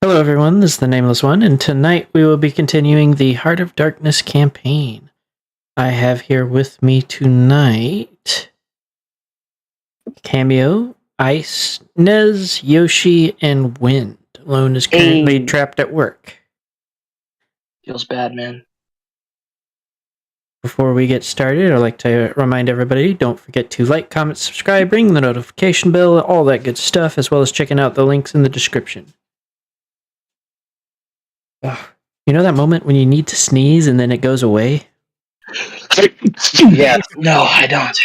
Hello everyone, this is the Nameless One, and tonight we will be continuing the Heart of Darkness campaign. I have here with me tonight Cameo, Ice, Nez, Yoshi, and Wind. Lone is currently trapped at work. Feels bad, man. Before we get started, I'd like to remind everybody, don't forget to like, comment, subscribe, ring the notification bell, all that good stuff, as well as checking out the links in the description. You know that moment when you need to sneeze and then it goes away? Yeah. No, I don't.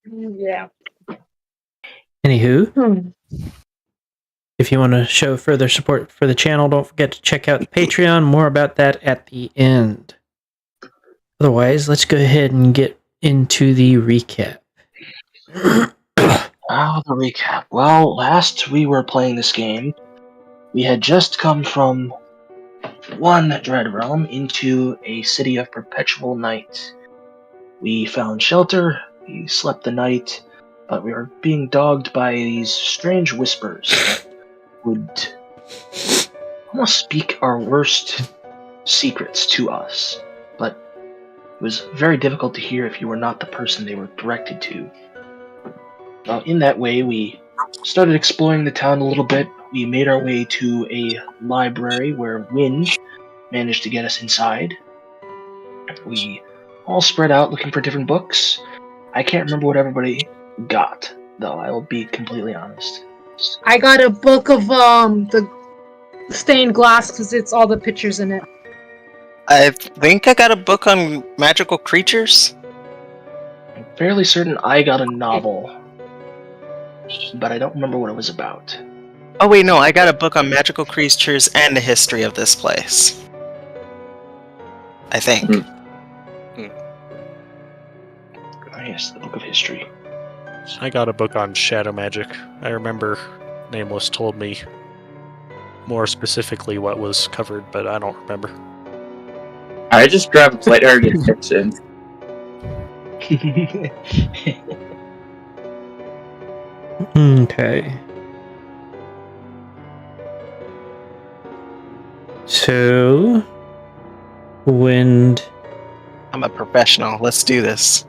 Yeah. Anywho, if you want to show further support for the channel, don't forget to check out the Patreon. More about that at the end. Otherwise, let's go ahead and get into the recap. The recap. Well, last we were playing this game, we had just come from one Dread Realm into a city of perpetual night. We found shelter, we slept the night, but we were being dogged by these strange whispers that would almost speak our worst secrets to us. But it was very difficult to hear if you were not the person they were directed to. In that way, we started exploring the town a little bit. We made our way to a library where Wind managed to get us inside. We all spread out looking for different books. I can't remember what everybody got, though. I will be completely honest. I got a book of the stained glass because it's all the pictures in it. I think I got a book on magical creatures. I'm fairly certain I got a novel, but I don't remember what it was about. Oh wait, no, I got a book on magical creatures and the history of this place. I think. Oh yes, the Book of History. I got a book on shadow magic. I remember Nameless told me more specifically what was covered, but I don't remember. I just grabbed lighthearted fiction. Okay. So, Wind. I'm a professional. Let's do this.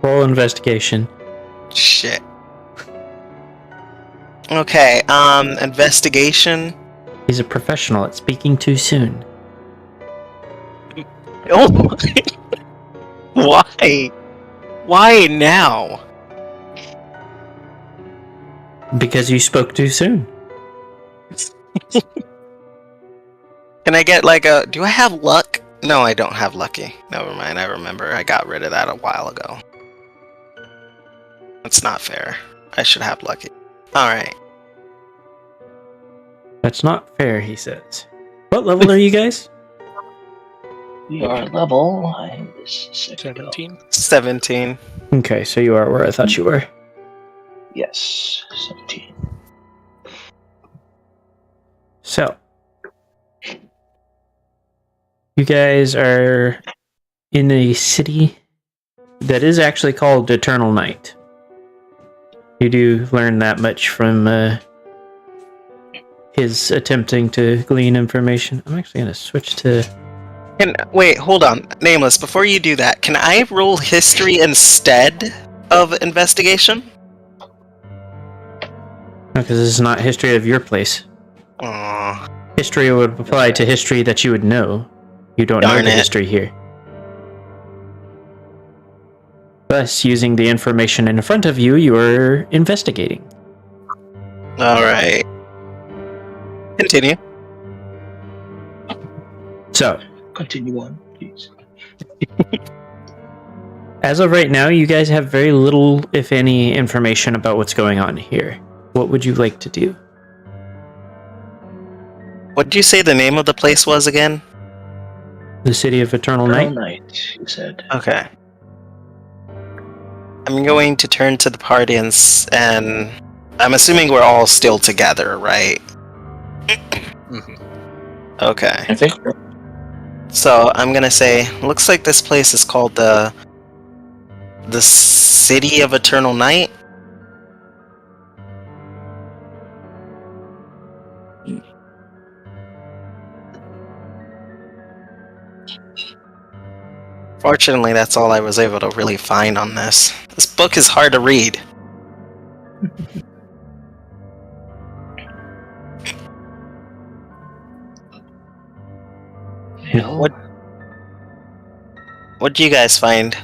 Roll investigation. Shit. Okay, investigation. He's a professional at speaking too soon. Oh my. Why? Why now? Because you spoke too soon. Can I get like a... Do I have luck? No, I don't have lucky. Never mind, I remember. I got rid of that a while ago. That's not fair. I should have lucky. Alright. That's not fair, he says. What level are you guys? We are level 17? 17. Okay, so you are where I thought you were. Yes, 17. So, you guys are in a city that is actually called Eternal Night. You do learn that much from his attempting to glean information. I'm actually going to switch to... Wait, hold on. Nameless, before you do that, can I roll history instead of investigation? No, because this is not history of your place. Aww. History would apply to history that you would know. You don't know the history here. Thus, using the information in front of you, you are investigating. Alright. Continue. So, Continue on, please. as of right now, you guys have very little, if any, information about what's going on here. What would you like to do? What did you say the name of the place was again? The City of Eternal Eternal Night? Night, you said. Okay. I'm going to turn to the party and I'm assuming we're all still together, right? Mm-hmm. Okay. I think. So I'm gonna say, looks like this place is called the City of Eternal Night. Fortunately, that's all I was able to really find on this. This book is hard to read. Well, What do you guys find?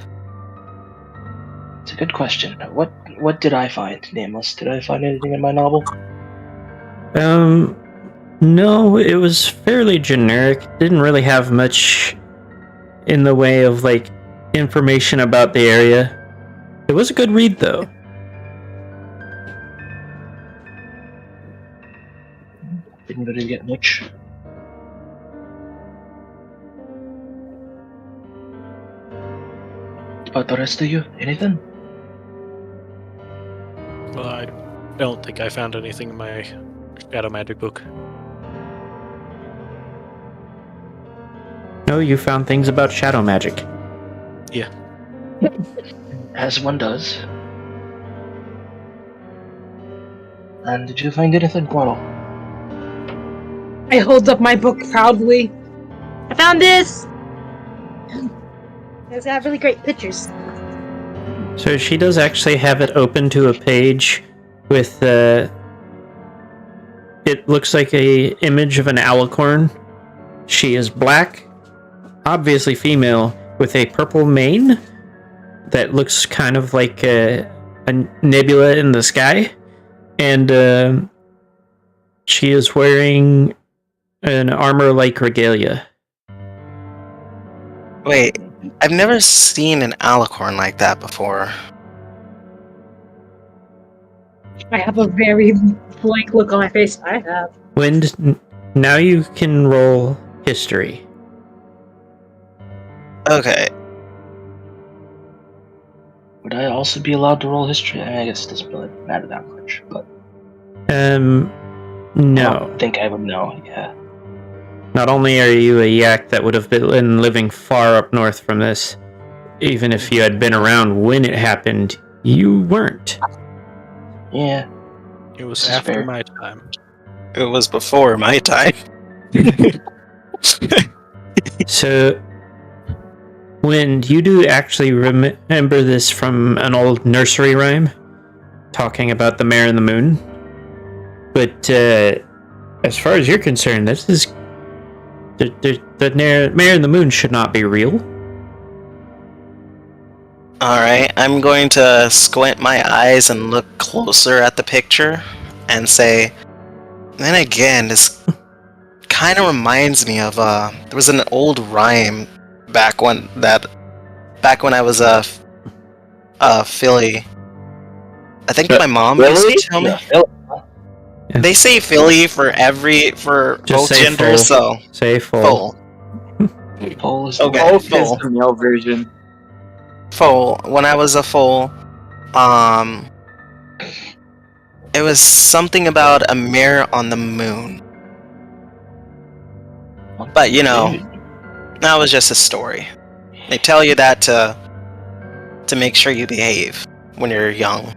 it's a good question. What did I find, Nameless? Did I find anything in my novel? No, it was fairly generic. Didn't really have much in the way of like information about the area. It was a good read though. Didn't really get much. About the rest of you, anything? Well, I don't think I found anything in my Shadow Magic book. No, you found things about shadow magic. As one does. And did you find anything, Quaddle? I hold up my book proudly. I found this! It's got really great pictures. So she does actually have it open to a page with it looks like a image of an alicorn. She is black, obviously female, with a purple mane that looks kind of like a nebula in the sky, and she is wearing an armor-like regalia. Wait, I've never seen an alicorn like that before. I have a very blank look on my face. I have. Wind, now you can roll history. Okay, Would I also be allowed to roll history? I guess it doesn't really matter that much, but I No. don't think I would know, yeah. Not only are you a yak that would have been living far up north from this, even if you had been around when it happened, you weren't. Yeah. It was This is after fair. my time. it was before my time. So, when you do actually remember this from an old nursery rhyme, talking about the mare and the moon, but as far as you're concerned, this is the mare and the moon should not be real. Alright, I'm going to squint my eyes and look closer at the picture and say, then again, this kind of reminds me of, there was an old rhyme back when I was a Philly. I think my mom used to tell me. Yeah. They say Philly for Just both say genders, full. so Say full. Poll is Okay. Folk full. is the male version. Foal. When I was a foal, it was something about a mare on the moon. But you know, that was just a story. They tell you that to make sure you behave when you're young.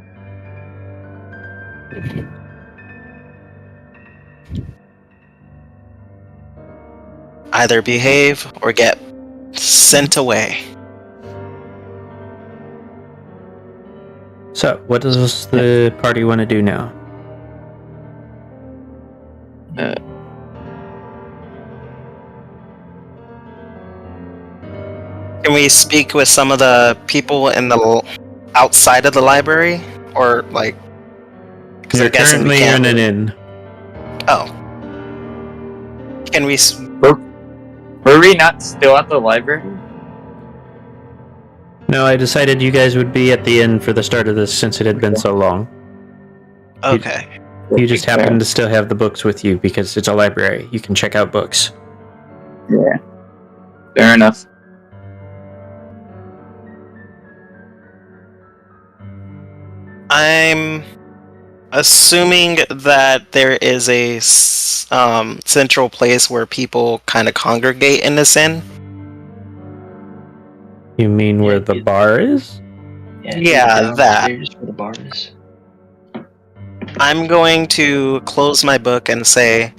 Either behave or get sent away. So, what does the party want to do now? Can we speak with some of the people in the outside of the library, or like? Because You're I'm guessing we currently in can't. an inn. Oh. Can we? Were we not still at the library? No, I decided you guys would be at the inn for the start of this since it had been so long. Okay. You just happen to still have the books with you because it's a library. You can check out books. Yeah. Fair enough. I'm assuming that there is a central place where people kind of congregate in this inn. You mean where the bar is? Yeah, that. Here's where the bar is. I'm going to close my book and say,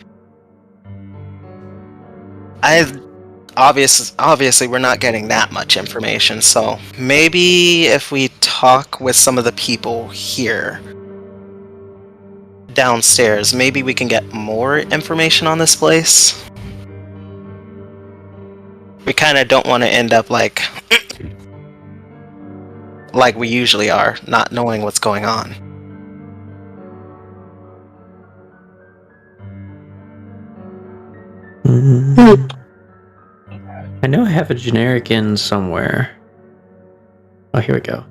obviously we're not getting that much information, so maybe if we talk with some of the people here downstairs, maybe we can get more information on this place. We kind of don't want to end up like we usually are, not knowing what's going on. I know I have a generic inn somewhere. Oh, here we go.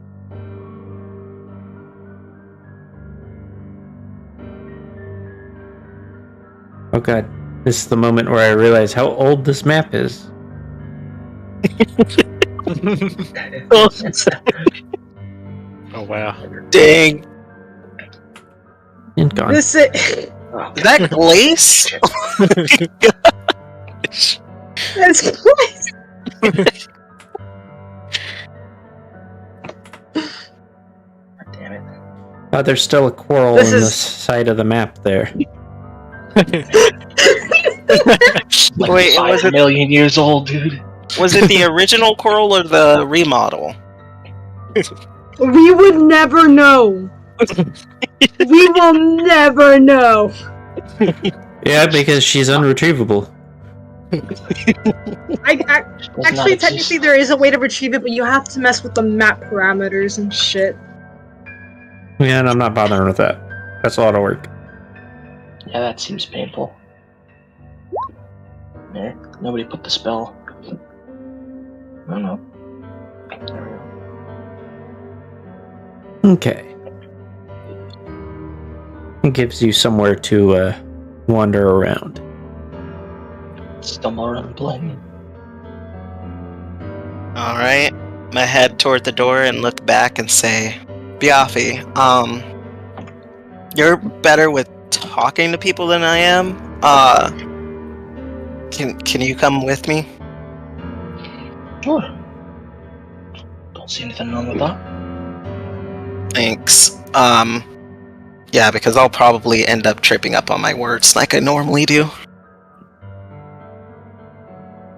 Oh god, this is the moment where I realize how old this map is. Oh wow. Dang! And gone. This is Is that Glace? that's crazy. Damn it. Oh, there's still a coral This in the is- side of the map there. Like Wait, 5 was it- million years old, dude. Was it the original coral or the remodel? We would never know. We will never know. Yeah, because she's unretrievable. Does not actually, exist. technically, there is a way to retrieve it, but you have to mess with the map parameters and shit. Yeah, and I'm not bothering with that. That's a lot of work. Yeah, that seems painful. Yeah, nobody put the spell. Oh no. There we go. Okay. It gives you somewhere to wander around. Stumble around playing. Alright. I head toward the door and look back and say, Biafi, you're better with talking to people than I am. Can you come with me? Sure. Don't see anything wrong with that. Thanks. Yeah, because I'll probably end up tripping up on my words like I normally do.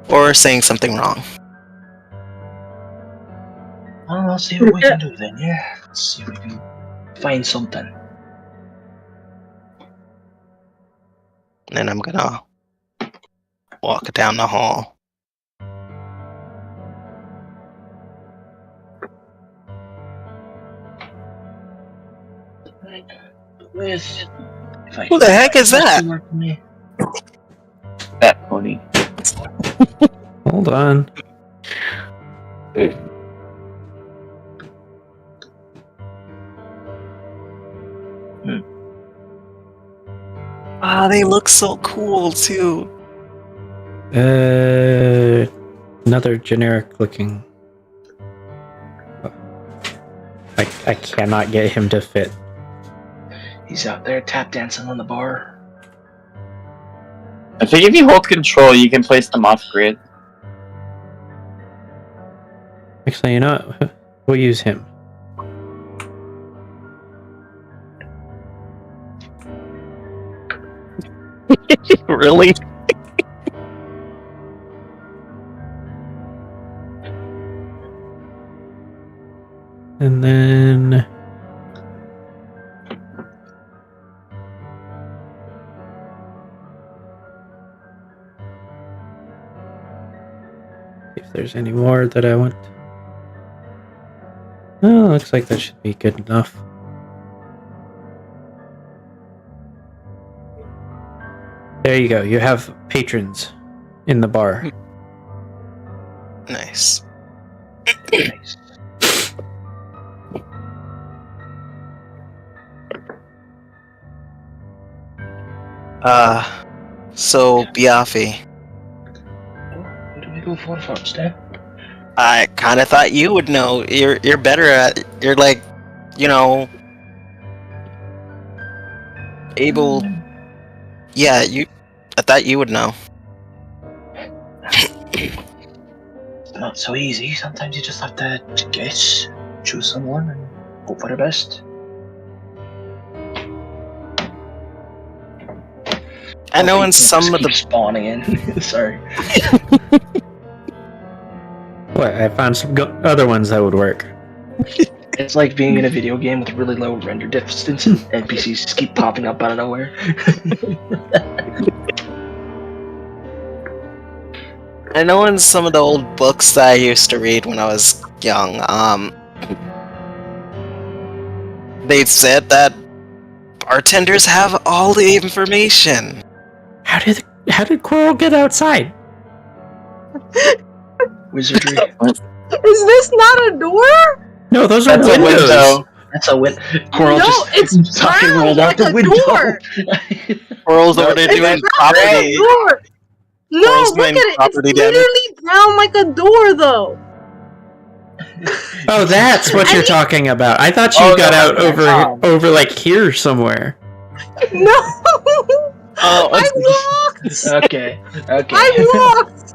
Or saying something wrong. Well, let's see what we can do then, yeah. Let's see if we can find something. And then I'm gonna walk down the hall. Right. With... Who the heck is that? That pony. Hold on. Ah, they look so cool too. Another generic looking. I cannot get him to fit. He's out there tap dancing on the bar. I think if you hold control, you can place them off grid. Actually, you know what? We'll use him. Really? And then... if there's any more that I want. Oh, looks like that should be good enough. There you go. You have patrons in the bar. Nice. Nice. So Biafi, What do we go for first, eh? I kind of thought you would know. You're better at. You're like, you know, able. Yeah, you. I thought you would know. It's not so easy. Sometimes you just have to guess, choose someone, and hope for the best. I know in People some just of the keep spawning in. Sorry. What? I found some other ones that would work. It's like being in a video game with really low render distance and NPCs just keep popping up out of nowhere. I know in some of the old books that I used to read when I was young, they said that bartenders have all the information. How did Quirrell get outside? Wizardry. Is this not a door? No, those are That's a windows. window. That's a win. Coral No, just it's fucking round rolled out like the a window. door. World's over there It's doing round like a property. door. No, Cora's look at doing it. It's property damage. literally brown like a door, though. Oh, that's what I you're mean- talking about. I thought you Oh, got no, out that's over like here somewhere. No. Oh, I walked. Okay. Okay. I walked.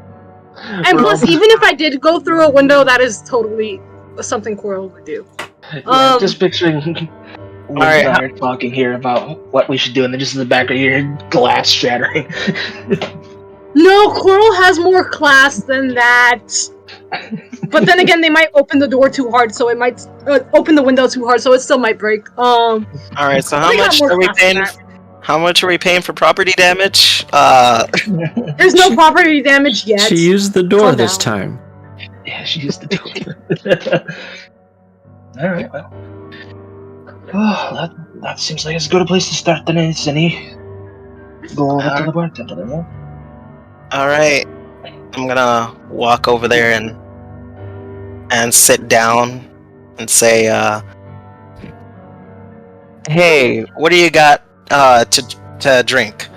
And We're plus, all- even if I did go through a window, that is totally something Quirrell would do. Yeah, just picturing Liz Alright, and I are talking here about what we should do, and then just in the back of your glass shattering. No, Quirrell has more class than that. But then again, they might open the door too hard, so it might open the window too hard, so it still might break. all right. So how they got much more are we class than paying? that. How much are we paying for property damage? There's no property damage yet. She used the door Calm this down. time. Yeah, she used the door. Alright, well. Oh, that seems like as good a place to start than it's any. Go over to the bartender then, yeah? All right. I'm gonna walk over there and sit down and say, "Hey, what do you got to drink?"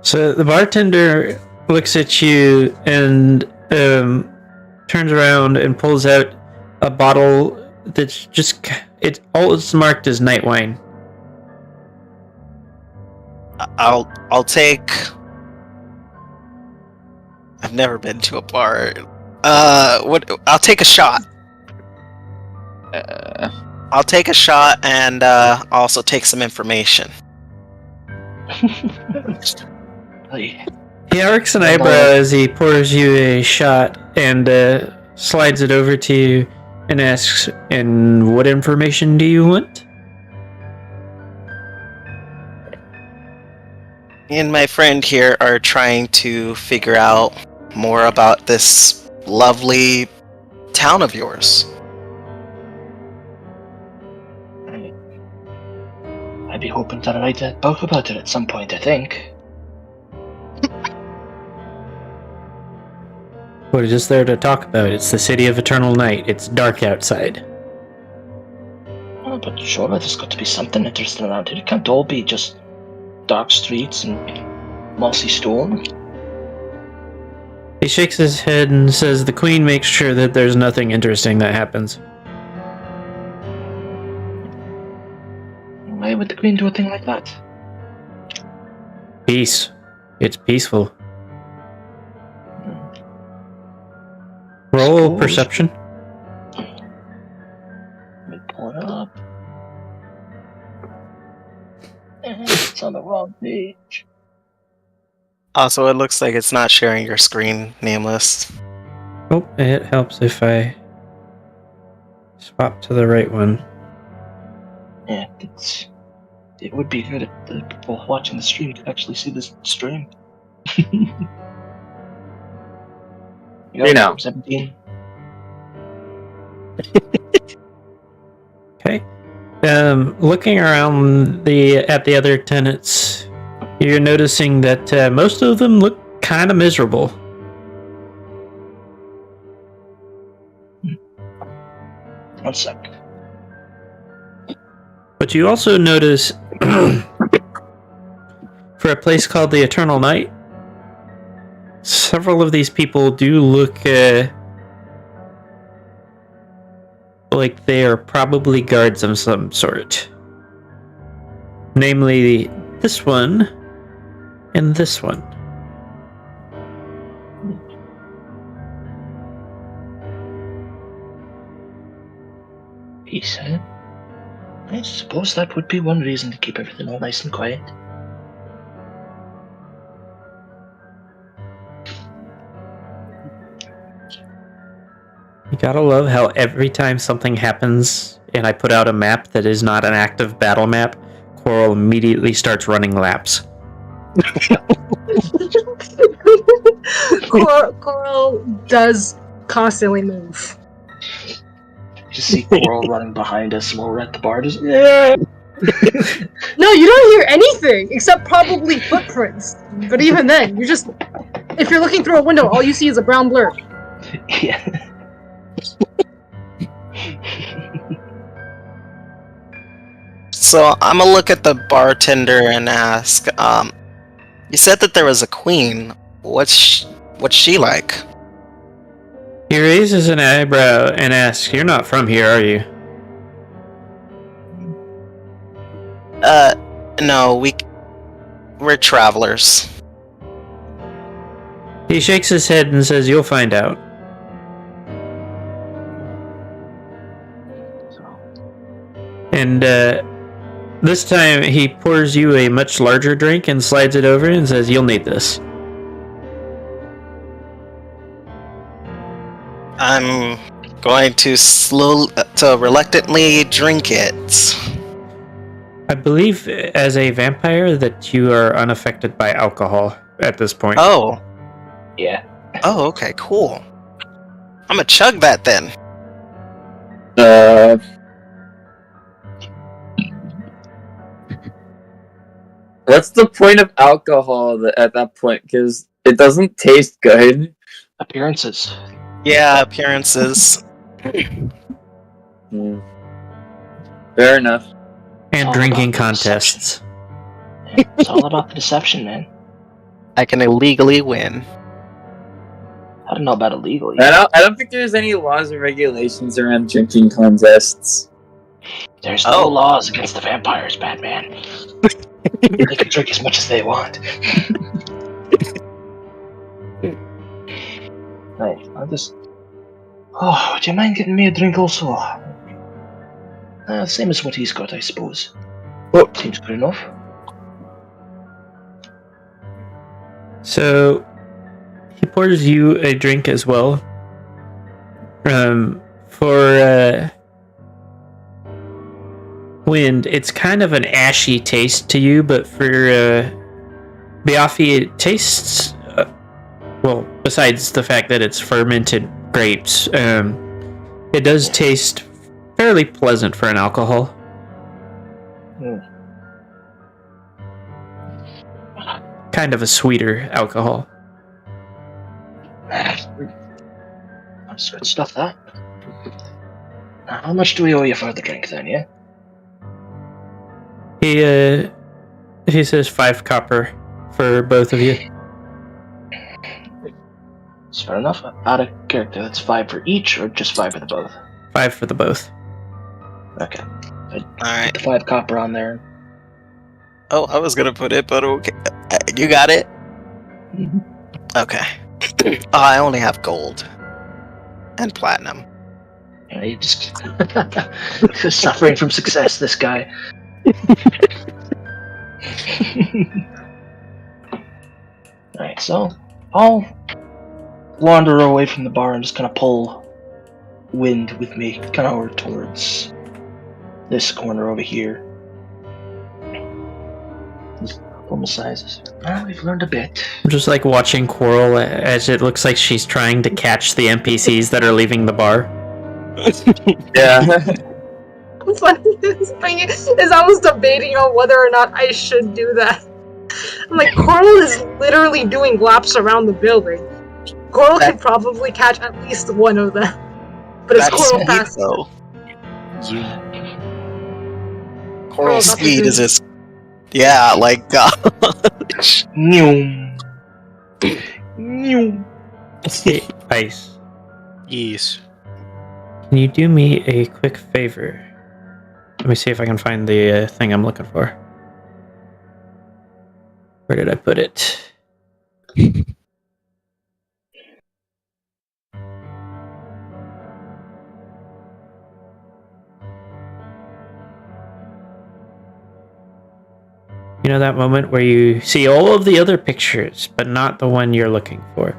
So the bartender looks at you and turns around and pulls out a bottle that's just all it's marked as night wine. I'll take. I've never been to a bar. What? I'll take a shot. I'll take a shot and also take some information. Hey, He arcs an eyebrow as he pours you a shot and slides it over to you and asks, "And what information do you want?" Me and my friend here are trying to figure out more about this lovely town of yours. I'd be hoping to write a book about it at some point, I think. What is there to talk about? It's the city of eternal night. It's dark outside. Oh, but surely there's got to be something interesting around here. It can't all be just dark streets and mossy stone. He shakes his head and says the queen makes sure that there's nothing interesting that happens. Why would the queen do a thing like that? Peace. It's peaceful. Roll Suppose. perception. Let me pull it up. It's on the wrong page. Also, it looks like it's not sharing your screen, Nameless. Oh, it helps if I swap to the right one. Yeah, it would be good if the people watching the stream could actually see this stream. You know. 17. Okay. Looking around at the other tenants, you're noticing that most of them look kind of miserable. One sec. But you also notice, for a place called the Eternal Night, several of these people do look like they are probably guards of some sort. Namely, this one and this one. He said, I suppose that would be one reason to keep everything all nice and quiet. You gotta love how every time something happens and I put out a map that is not an active battle map, Coral immediately starts running laps. Coral does constantly move. Just see Coral running behind us while we're at the bar. Just yeah. No, you don't hear anything except probably footprints. But even then, you just, if you're looking through a window, all you see is a brown blur. Yeah. So I'm gonna look at the bartender and ask, you said that there was a queen. What's she like? He raises an eyebrow and asks, "You're not from here, are you?" No, we're travelers. He shakes his head and says, "You'll find out." And this time he pours you a much larger drink and slides it over and says, "You'll need this." I'm going to reluctantly drink it. I believe as a vampire that you are unaffected by alcohol at this point. Oh. Yeah. Oh, okay, cool. I'm gonna chug that then. What's the point of alcohol at that point? Because it doesn't taste good. Appearances. Yeah, appearances. Fair enough. And all drinking about the contests. It's all about the deception, man. I can illegally win. I don't know about illegally. I don't think there's any laws or regulations around drinking contests. There's no laws against the vampires, Batman. They can drink as much as they want. Right, I'll just... Oh, would you mind getting me a drink also? Same as what he's got, I suppose. Oh, seems good enough. So he pours you a drink as well. For Wind, it's kind of an ashy taste to you, but for Biafi, it tastes well. Besides the fact that it's fermented grapes, it does taste fairly pleasant for an alcohol. Kind of a sweeter alcohol. That's good stuff, that. Now, how much do we owe you for the drink, then, yeah? He says 5 copper for both of you. It's fair enough. Out of character, that's 5 for each, or just 5 for the both? 5 for the both. Okay. Alright. Put the 5 copper on there. Oh, I was gonna put it, but okay. You got it? Okay. Oh, I only have gold. And platinum. Yeah, he just suffering from success, this guy. Alright, so I'll wander away from the bar and just kind of pull Wind with me, kind of over towards this corner over here. Just normal sizes. Well, we've learned a bit. I'm just like watching Coral as it looks like she's trying to catch the NPCs that are leaving the bar. Yeah. Funny thing is, I was debating on whether or not I should do that. I'm like, Coral is literally doing laps around the building. Coral could probably catch at least one of them. But it's Coral fast. Though. Zoom. Coral speed is just... Yeah, like, gosh. Noom. Noom. Ice. Yes. Can you do me a quick favor? Let me see if I can find the thing I'm looking for. Where did I put it? You know that moment where you see all of the other pictures, but not the one you're looking for?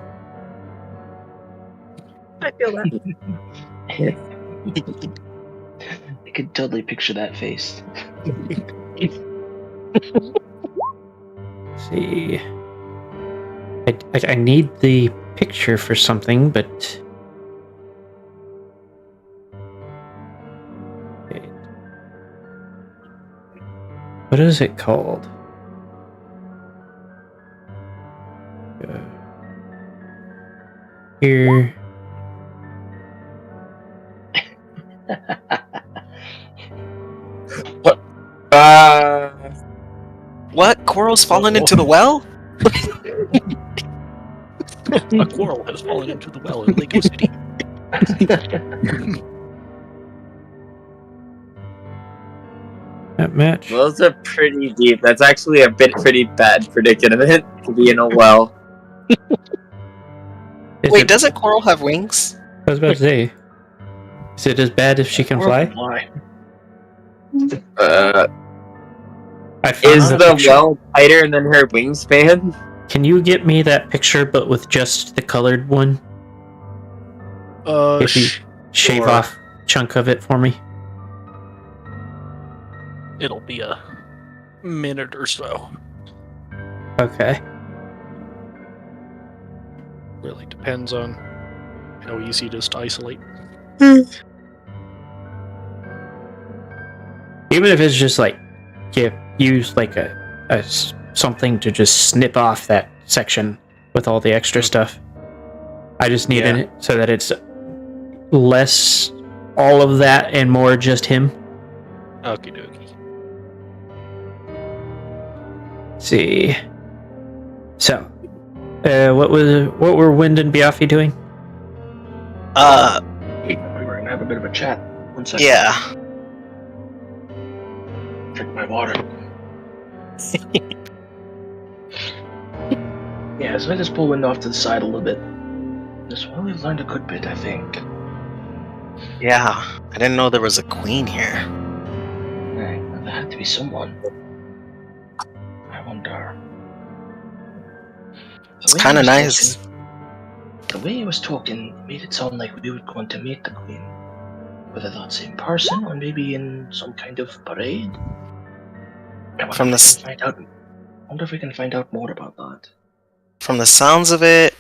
I feel that. I could totally picture that face. See. I need the picture for something, but... Okay. What is it called? Here. What? Coral's fallen into the well? A coral has fallen into the well in Lego City. That match. Those are pretty deep. That's actually a pretty bad predicament to be in a well. Wait, doesn't Coral have wings? I was about to say. Is it as bad if she can fly? I found Is the the picture. well tighter than her wingspan? Can you get me that picture, but with just the colored one? If you shave sure. off a chunk of it for me. It'll be a minute or so. Okay. Really depends on how easy it is to isolate. Even if it's just like, use like something to just snip off that section with all the extra stuff. I just need it so that it's less all of that and more just him. Okie dokie. Let's see. So, what were Wind and Biaffi doing? We were gonna have a bit of a chat. 1 second. Yeah. Drink my water. Yeah, so I just pull Wind off to the side a little bit. This well, we've learned a good bit, I think. Yeah. I didn't know there was a queen here. Right, well, there had to be someone. I wonder. It's kind of nice. The way he was talking made it sound like we were going to meet the queen. Whether that's in person or maybe in some kind of parade. From the I wonder if we can find out more about that. From the sounds of it,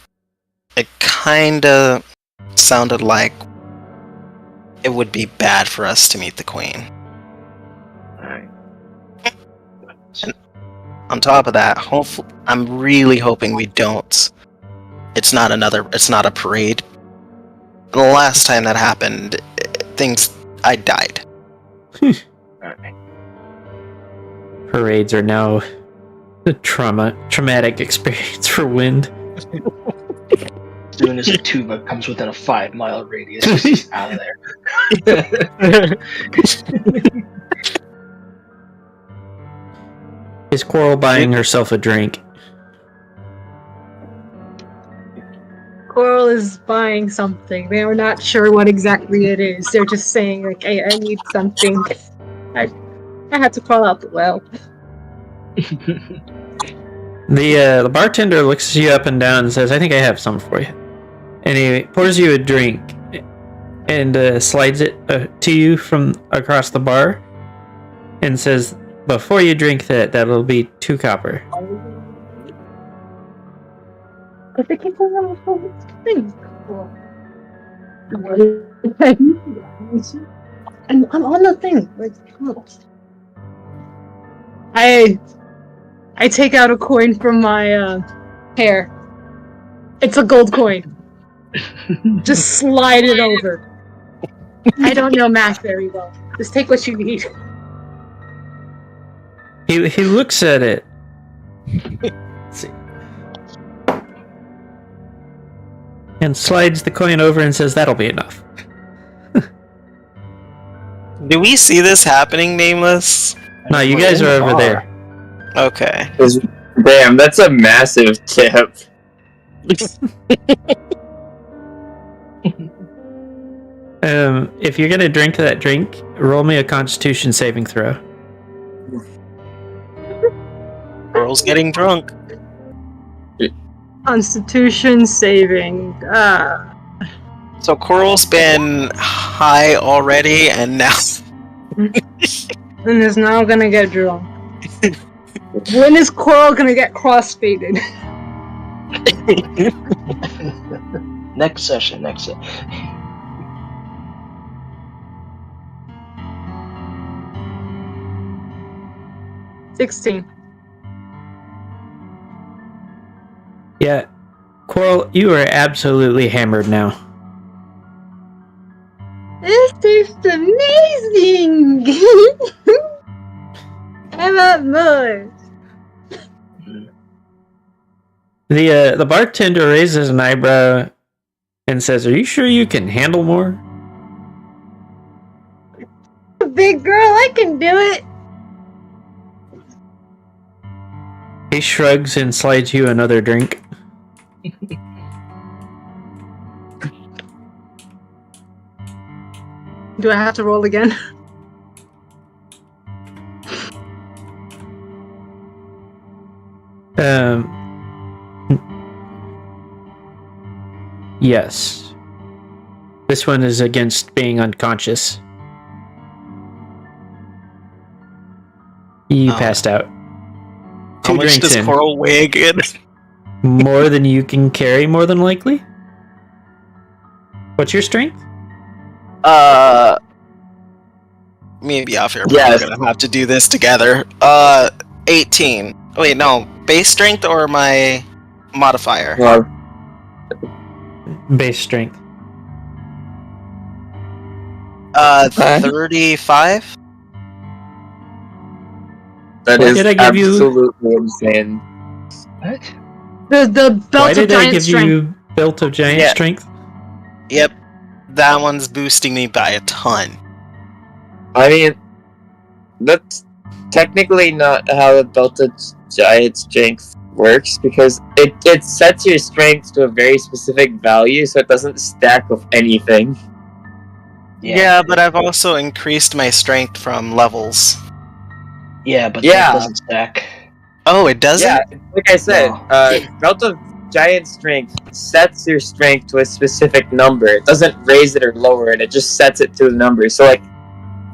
it kind of sounded like it would be bad for us to meet the queen. Alright. On top of that, I'm really hoping we don't. It's not a parade. The last time that happened, I died. Alright. Parades are now a traumatic experience for Wind. As soon as a tuba comes within a 5-mile radius, just out of there. Is Coral buying herself a drink? Coral is buying something. They are not sure what exactly it is. They're just saying, like, hey, I need something. I had to crawl out the well. The bartender looks you up and down and says, I think I have some for you. And he pours you a drink and slides it to you from across the bar and says, before you drink that'll be 2 copper. But they keep going on with all these things. And I'm on the thing. Like, I take out a coin from my hair. It's a gold coin. Just slide it over. I don't know math very well. Just take what you need. He looks at it. Let's see. And slides the coin over and says, that'll be enough. Do we see this happening, Nameless? No, you guys are over there. Okay. Damn, that's a massive tip. If you're gonna drink that drink, roll me a Constitution saving throw. Girl's getting drunk. Constitution saving. So Coral's been high already, and now And is now gonna get drunk. When is Coral gonna get crossfaded? Next session. 16. Yeah. Coral, you are absolutely hammered now. This tastes amazing! I want more. The bartender raises an eyebrow and says, "Are you sure you can handle more?" Big girl, I can do it! He shrugs and slides you another drink. Do I have to roll again? Yes. This one is against being unconscious. You Oh. passed out. how 2 much drinks does in. Coral weigh again? More than you can carry, more than likely? What's your strength? Maybe off here. Yes. We're gonna have to do this together. 18. Oh, wait, no. Base strength or my modifier? Well, Base strength. 35. that Why is did I give you- absolutely insane. What? The belt Why of did I giant give strength. you Belt of Giant Yeah. Strength? Yep. That one's boosting me by a ton. I mean, that's technically not how the Belted Giant Strength works, because it sets your strength to a very specific value, so it doesn't stack with anything. Yeah, but I've also increased my strength from levels. Yeah, but Yeah. that doesn't stack. Oh, it doesn't? Yeah, like I said, No. Belt of Giant Strength sets your strength to a specific number. It doesn't raise it or lower it, it just sets it to a number. So, like,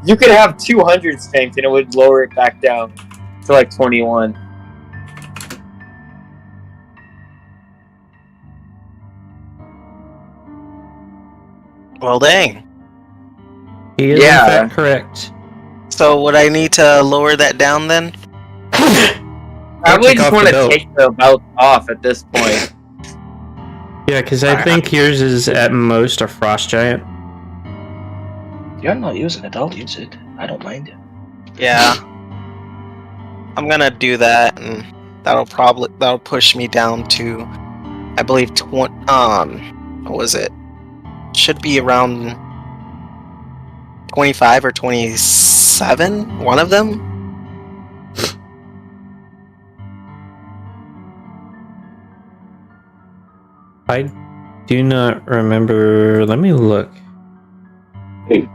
you could have 200 strength and it would lower it back down to, like, 21. Well, dang. He is Yeah. in fact correct. So would I need to lower that down then? Probably take just off want the to belt. take the belt off at this point. Yeah, because I Alright. think yours is at most a Frost Giant. You're not using it. I'll use it. I don't mind. Yeah. I'm gonna do that, and that'll push me down to, I believe, what was it? Should be around 25 or 27. One of them. I do not remember. Let me look. Hey.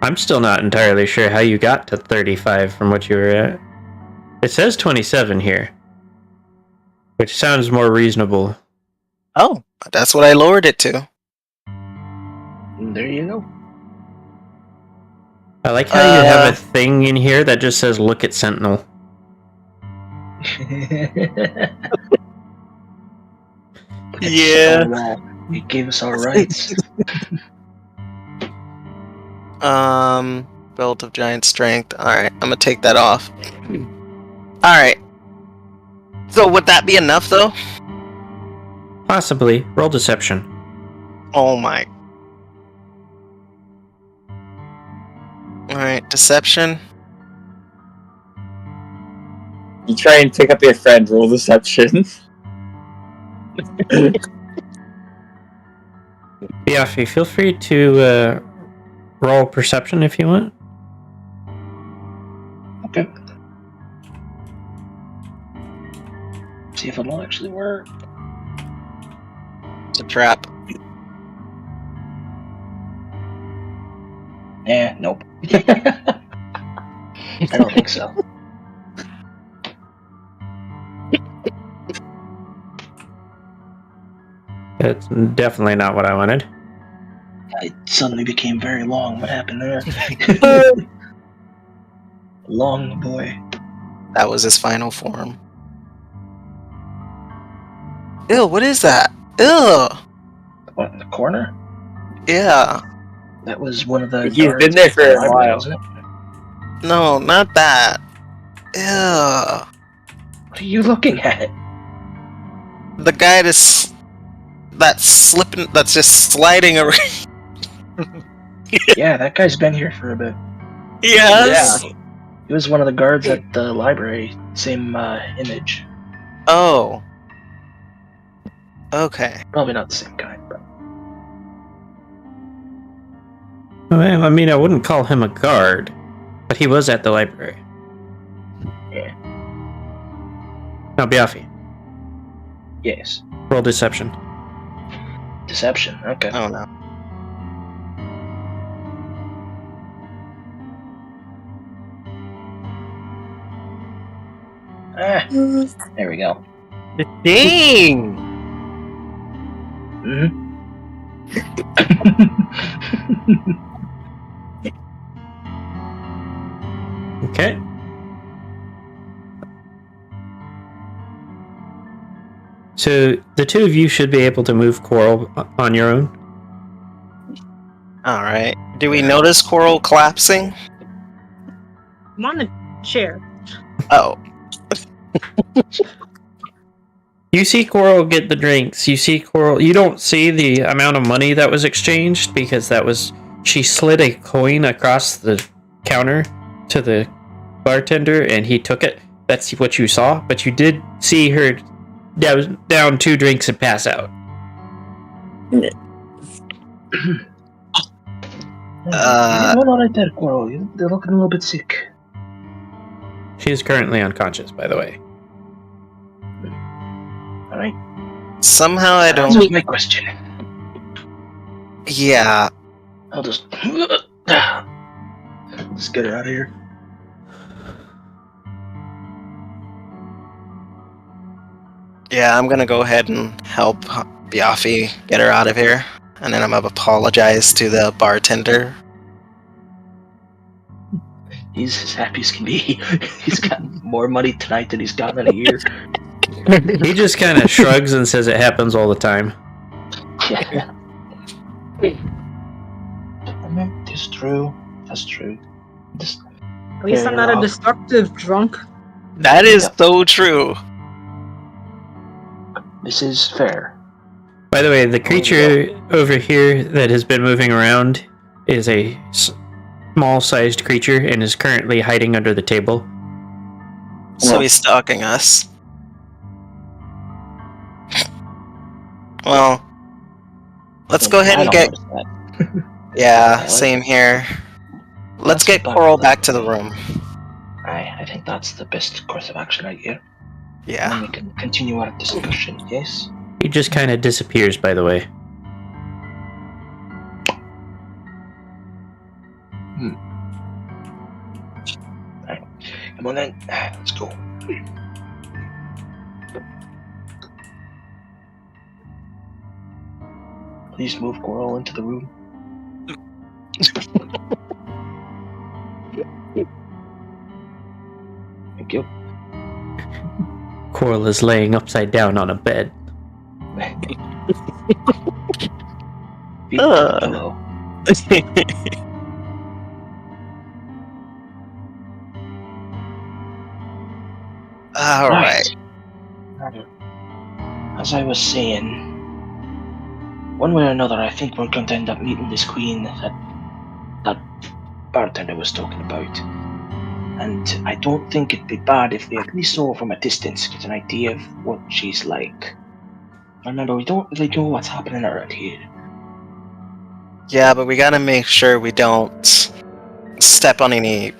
I'm still not entirely sure how you got to 35 from what you were at. It says 27 here, which sounds more reasonable. Oh, that's what I lowered it to. And there you go. I like how you have a thing in here that just says "Look at Sentinel." Yeah. He gave us our rights. Belt of Giant Strength. Alright, I'm gonna take that off. Alright. So would that be enough though? Possibly. Roll deception. Oh my. Alright, deception. You try and pick up your friend, roll deception. Biafi, feel free to roll perception if you want. Okay. See if it'll actually work. It's a trap. Nope. I don't think so. That's definitely not what I wanted. It suddenly became very long. What happened there? Long boy. That was his final form. Ew, what is that? Ew! What, in the corner? Yeah. That was one of the He's guards been there at for the a library, while. wasn't it? No, not that. Ew. What are you looking at? The guy that's slipping, that's just sliding around. Yeah, that guy's been here for a bit. Yes! He was one of the guards at the library. Same image. Oh. Okay. Probably not the same guy, but Well, I mean, I wouldn't call him a guard, but he was at the library. yeah. Now, Biaffi, Yes. roll deception. Deception. Okay. Oh no. Ah, there we go. Dang! hmm Okay. So the two of you should be able to move Coral on your own. Alright. Do we notice Coral collapsing? I'm on the chair. Oh. You see Coral get the drinks. You see Coral. You don't see the amount of money that was exchanged because that was. She slid a coin across the counter to the bartender and he took it. That's what you saw. But you did see her down 2 drinks and pass out. You're alright there, Coral. They're looking a little bit sick. She is currently unconscious, by the way. Alright. Somehow I don't. Answer my question. Yeah. I'll just get her out of here. Yeah, I'm gonna go ahead and help Biaffi get her out of here. And then I'm gonna apologize to the bartender. He's as happy as can be. He's got more money tonight than he's gotten in a year. He just kind of shrugs and says it happens all the time. Yeah. It's true. That's true. Just At least I'm not a destructive drunk. That is so true. this is fair. By the way, the creature over here that has been moving around is a small-sized creature and is currently hiding under the table. So he's stalking us. Well, let's go ahead I and don't get. notice that. Yeah, same here. Let's get Coral back to the room. I think that's the best course of action right here. And Yeah. then we can continue our discussion, yes? He just kind of disappears, by the way. Come on then, let's go. Please move Coral into the room. Thank you. Coral is laying upside down on a bed. Hello. Alright. As I was saying, one way or another, I think we're going to end up meeting this queen that bartender was talking about. And I don't think it'd be bad if we at least saw her from a distance, get an idea of what she's like. Remember, we don't really know what's happening around here. Yeah, but we gotta make sure we don't step on any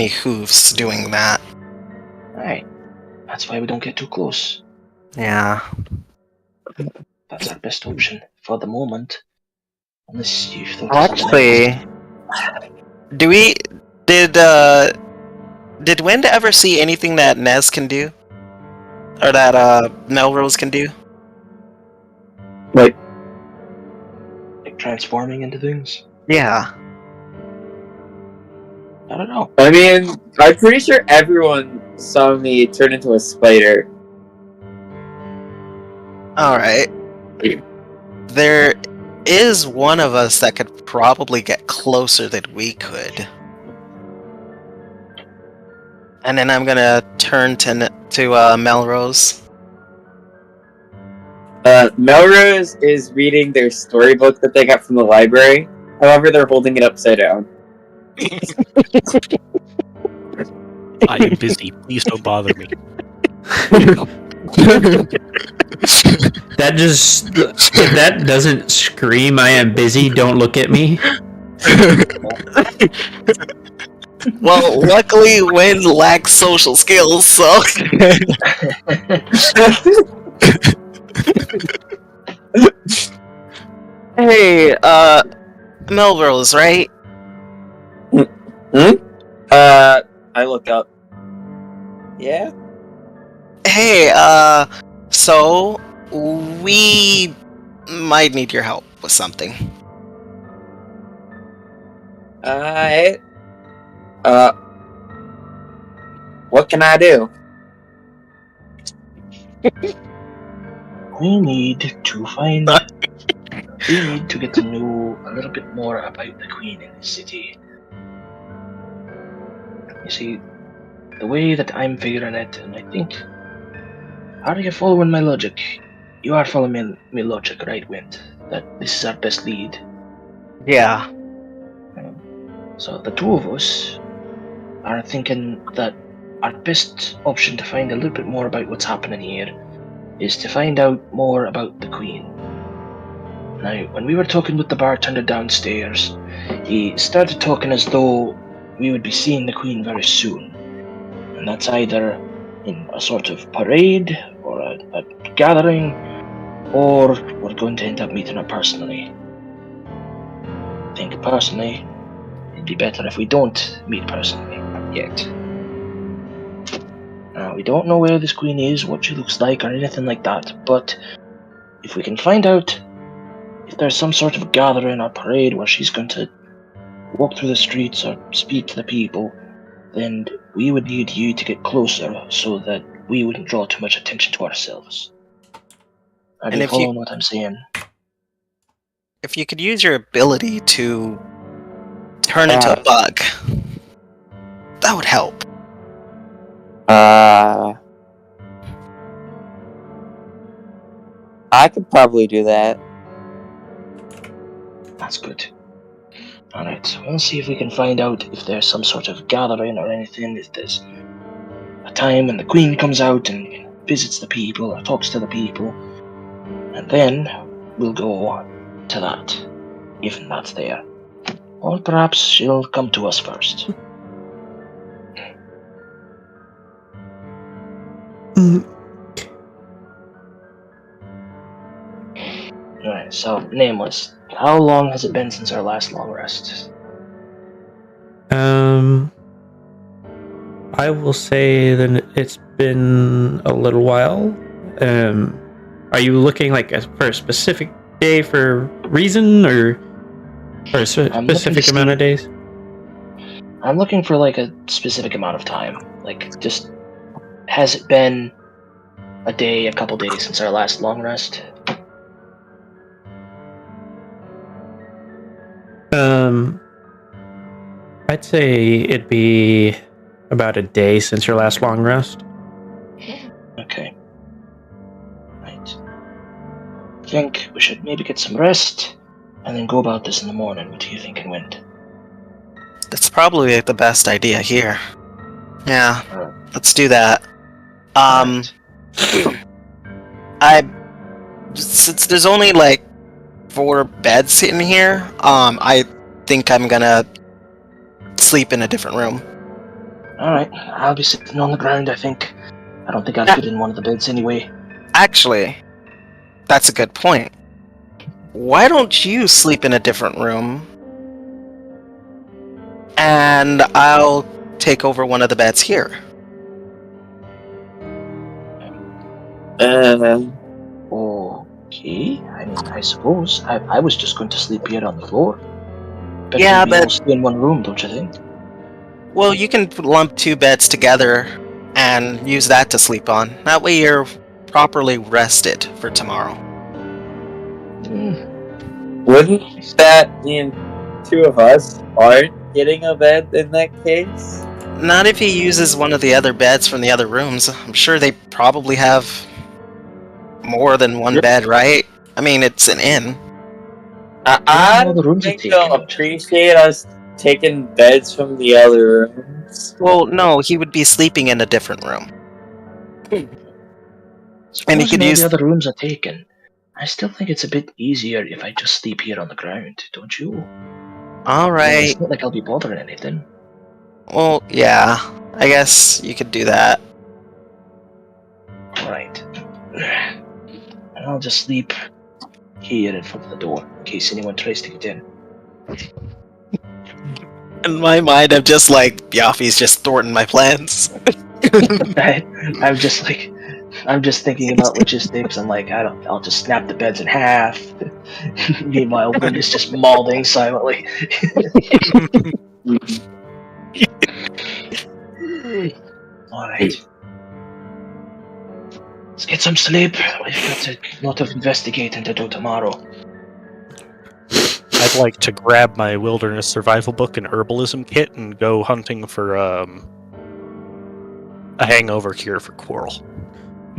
hooves doing that. Right. That's why we don't get too close. Yeah. That's our best option for the moment. Unless you thought of something else. Actually, did Wind ever see anything that Nez can do? Or that Melrose can do? Like like transforming into things? Yeah. I don't know. I mean, I'm pretty sure everyone saw me turn into a spider. Alright. There is one of us that could probably get closer than we could. And then I'm gonna turn to Melrose. Melrose is reading their storybook that they got from the library. However, they're holding it upside down. I am busy. Please don't bother me. That doesn't scream I am busy, don't look at me. Well, luckily Wynn lacks social skills, so... Hey, Melrose, right? I look up. Yeah? Hey, so we might need your help with something. What can I do? We need to find. We need to get to know a little bit more about the Queen in the city. You see, the way that I'm figuring it, and I think. Are you following my logic? You are following my logic, right, Wind? That this is our best lead. Yeah. So the two of us are thinking that our best option to find a little bit more about what's happening here is to find out more about the Queen. Now, when we were talking with the bartender downstairs, he started talking as though we would be seeing the Queen very soon. And that's either in a sort of parade, or a gathering, or we're going to end up meeting her personally. I think personally, it'd be better if we don't meet personally yet. Now, we don't know where this Queen is, what she looks like, or anything like that, but if we can find out if there's some sort of gathering or parade where she's going to walk through the streets or speak to the people, then we would need you to get closer so that we wouldn't draw too much attention to ourselves. Are And you if you- following what I'm saying? If you could use your ability to turn into a bug, that would help. I could probably do that. That's good. Alright, we'll see if we can find out if there's some sort of gathering or anything, if there's a time when the Queen comes out and visits the people or talks to the people, and then we'll go to that, if that's there. Or perhaps she'll come to us first. Alright, so, Nameless, how long has it been since our last long rest? I will say that it's been a little while. Are you looking for a specific day for reason, or for a specific amount of days? I'm looking for a specific amount of time. Just has it been a day, a couple days since our last long rest? I'd say it'd be about a day since your last long rest. Okay. Right. I think we should maybe get some rest, and then go about this in the morning. What do you think, Wind? That's probably the best idea here. Yeah, Alright. let's do that. Since there's only 4 beds in here, I think I'm gonna sleep in a different room. Alright, I'll be sitting on the ground, I think. I don't think I'd fit in one of the beds anyway. Actually, that's a good point. Why don't you sleep in a different room? And I'll take over one of the beds here. Okay, I mean, I suppose. I was just going to sleep here on the floor. Better Yeah, than being but- all stay in one room, don't you think? Well, you can lump 2 beds together and use that to sleep on. That way you're properly rested for tomorrow. Wouldn't that mean 2 of us aren't getting a bed in that case? Not if he uses one of the other beds from the other rooms. I'm sure they probably have more than one Yep. bed, right? I mean, it's an inn. I all the rooms are think they'll taken. appreciate us taking beds from the other rooms. Well, no, he would be sleeping in a different room. And he Supposing could all use- the other rooms are taken. I still think it's a bit easier if I just sleep here on the ground, don't you? I mean, Alright. it's not like I'll be bothering anything. Well, yeah. I guess you could do that. Alright. I'll just sleep here in front of the door in case anyone tries to get in. In my mind, I'm just like, Yafi's just thwarting my plans. I'm just thinking about logistics. I'm like, I'll just snap the beds in half. Meanwhile, Wind is just mauling silently. Alright. Let's get some sleep. We've got a lot of investigating to do tomorrow. I'd like to grab my wilderness survival book and herbalism kit and go hunting for a hangover cure for Quarrel.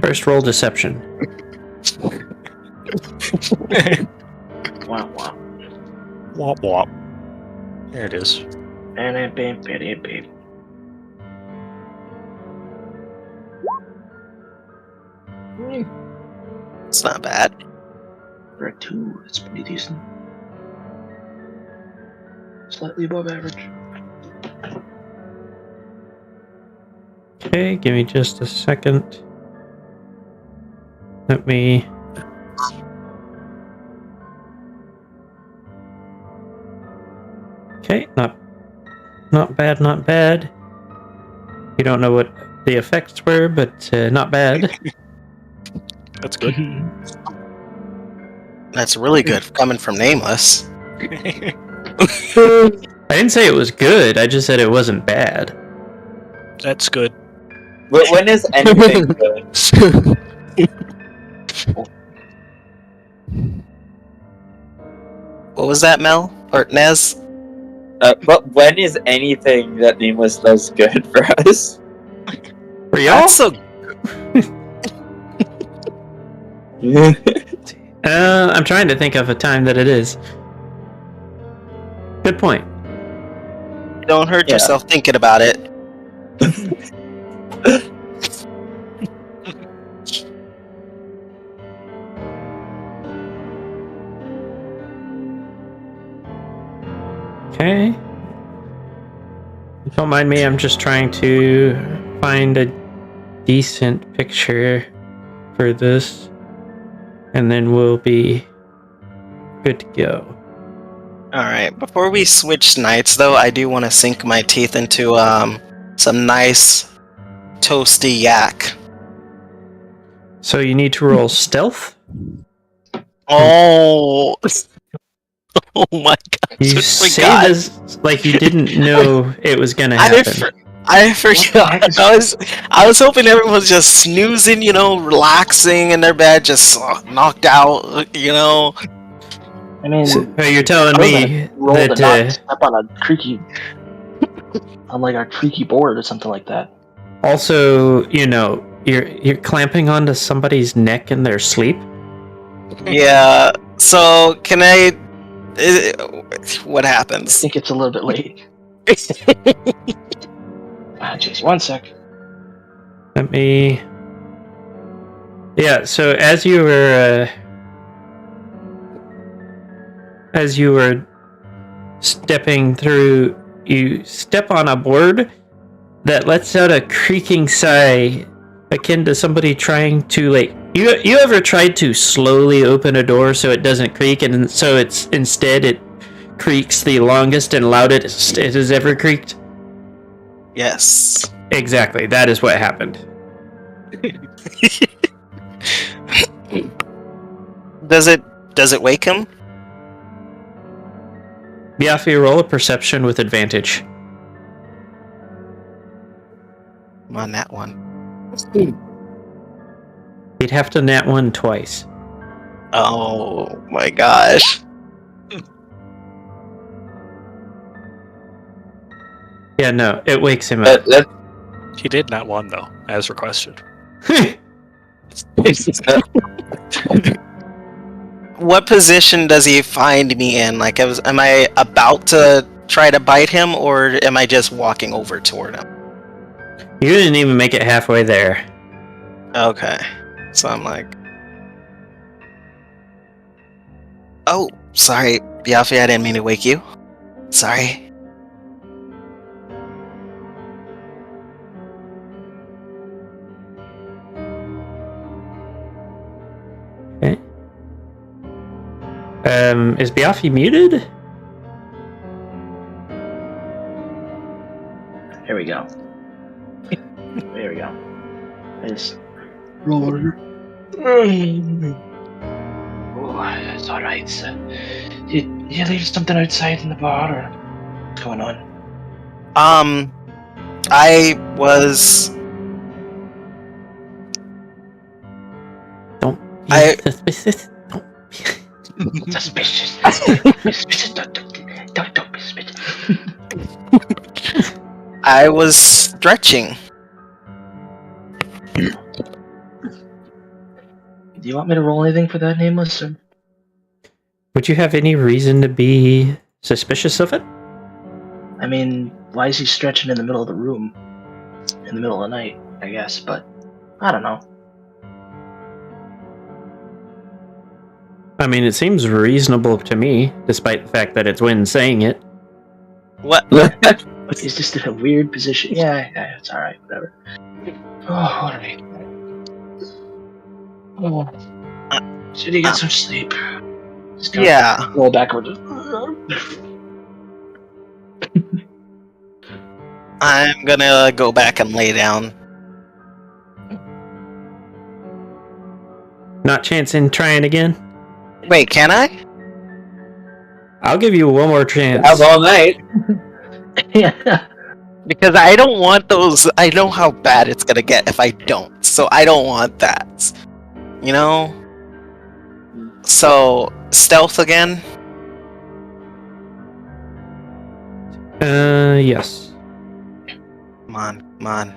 First roll deception. Wow, wow. Wop wop. There it is. And bam, bam, bam. It's not bad. For a 2, that's pretty decent. Slightly above average. Okay, give me just a second. Let me. Okay, not bad, not bad. You don't know what the effects were, but not bad. That's good. That's really good coming from Nameless. I didn't say it was good. I just said it wasn't bad. That's good. When is anything good? What was that, Mel? Or Nez? But when is anything that Nameless does good for us? For y'all? That's so. I'm trying to think of a time that it is. Good point. Don't hurt Yeah. yourself thinking about it. Okay. Don't mind me, I'm just trying to find a decent picture for this. And then we'll be good to go. Alright, before we switch nights, though, I do want to sink my teeth into some nice toasty yak. So you need to roll stealth. Oh! Oh my god! You I say forgot. this like you didn't know it was gonna I happen. forgot. I was hoping everyone was just snoozing, you know, relaxing in their bed, just knocked out, you know. I mean, So you're telling I was me roll to that not step on a creaky, on like a creaky board or something like that. also, you know, you're clamping onto somebody's neck in their sleep. Yeah. So can I? What I happens? think it's a little bit late. Jeez, 1 sec. Let me. Yeah. So as you were stepping through, you step on a board that lets out a creaking sigh, akin to somebody trying to like. You ever tried to slowly open a door so it doesn't creak, and so it's instead it creaks the longest and loudest it has ever creaked? Yes. Exactly. That is what happened. Does it wake him? Biafi, roll a perception with advantage. I'm on that one. He'd have to nat one twice. Oh my gosh. Yeah, no, it wakes him up. He did not one though, as requested. What position does he find me in? Like, am I about to try to bite him, or am I just walking over toward him? You didn't even make it halfway there. Okay. So I'm like... Oh, sorry, Biafi, I didn't mean to wake you. Sorry. Okay. Is Biafi muted? Here we go. There we go. I just roll over. Oh, it's alright. Did you leave something outside in the bar, or what's going on? I was... Don't be I- suspicious. Don't be... Suspicious. Suspicious. Don't be suspicious. I was stretching. Do you want me to roll anything for that, Nameless? Or? Would you have any reason to be suspicious of it? I mean, why is he stretching in the middle of the room? In the middle of the night, I guess, but I don't know. I mean, it seems reasonable to me, despite the fact that it's Wynn saying it. What? But he's just in a weird position. Yeah, it's alright, whatever. Oh, alright. Oh. Should he get some sleep? Just kinda Yeah. roll backwards. I'm gonna go back and lay down. Not chancing trying again? Wait, can I? I'll give you one more chance. Have all night. Yeah. Because I don't want those. I know how bad it's gonna get if I don't. So I don't want that. You know? So, stealth again? Yes. Come on, come on.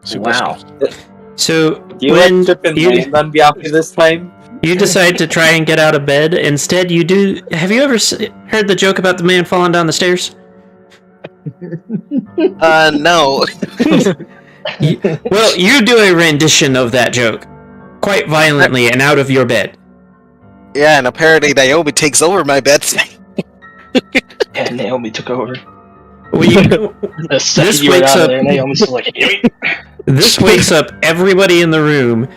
Super Wow. stealth. So, You when let Chip you, land on Biafi this time? you decide to try and get out of bed, instead you do... Have you ever heard the joke about the man falling down the stairs? No. Well, you do a rendition of that joke. Quite violently and out of your bed. Yeah, and apparently Naomi takes over my bed. And Naomi took over. The second This you were wakes out up- of there, Naomi's still like, This wakes up everybody in the room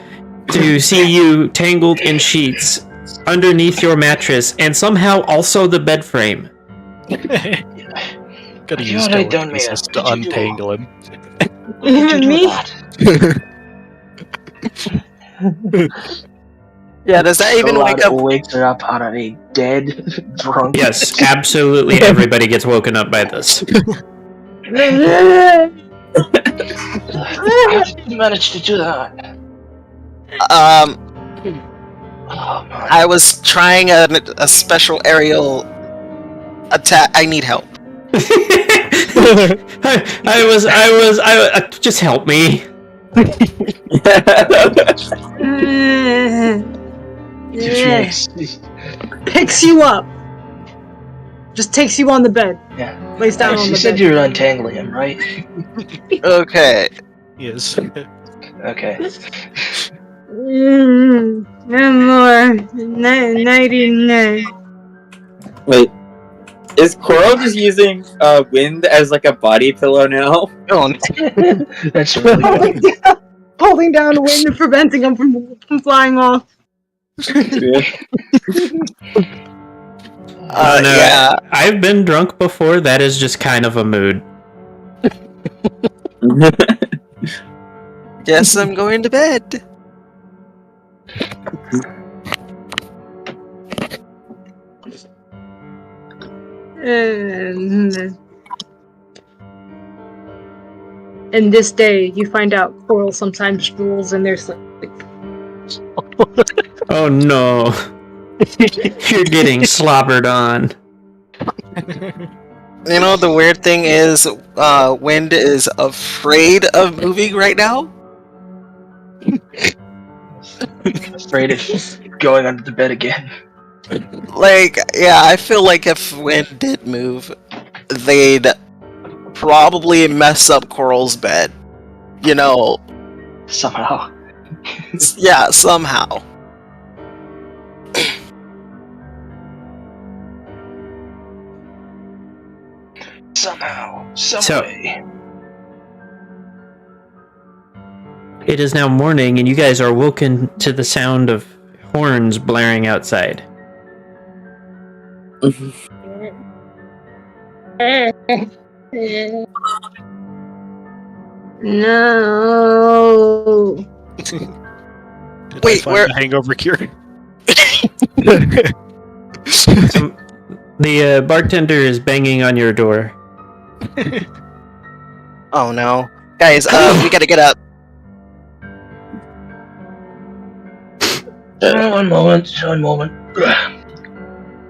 to see you tangled in sheets underneath your mattress and somehow also the bed frame. Gotta You use already done me telekinesis up. to What did you do? untangle him. Even me? Yeah, does that even wake up? Wakes her up out of a dead, drunk. Yes, absolutely everybody gets woken up by this. How did you manage to do that? Oh, man. I was trying a special aerial attack. I need help. I just help me. Picks you up. Just takes you on the bed. Yeah. Lays down on She the said bed. you were untangling him, right? Okay. Yes. Okay. No more. Nighty night. Wait. Is Coral just using wind as like a body pillow now? Oh, That's really good. Holding down the wind and preventing him from flying off. No, yeah. I've been drunk before. That is just kind of a mood. Guess I'm going to bed. And this day, you find out Coral sometimes drools in their sleep. Oh no. You're getting slobbered on. You know, the weird thing is, Wind is afraid of moving right now. Afraid of going under the bed again. Like, yeah, I feel like if Wind did move, they'd probably mess up Coral's bed. You know, Somehow. yeah, somehow. Somehow. So- Someway. It is now morning, and you guys are woken to the sound of horns blaring outside. No. Did Wait, I find where- the hangover cure? The bartender is banging on your door. Oh no. Guys, we gotta get up. One moment.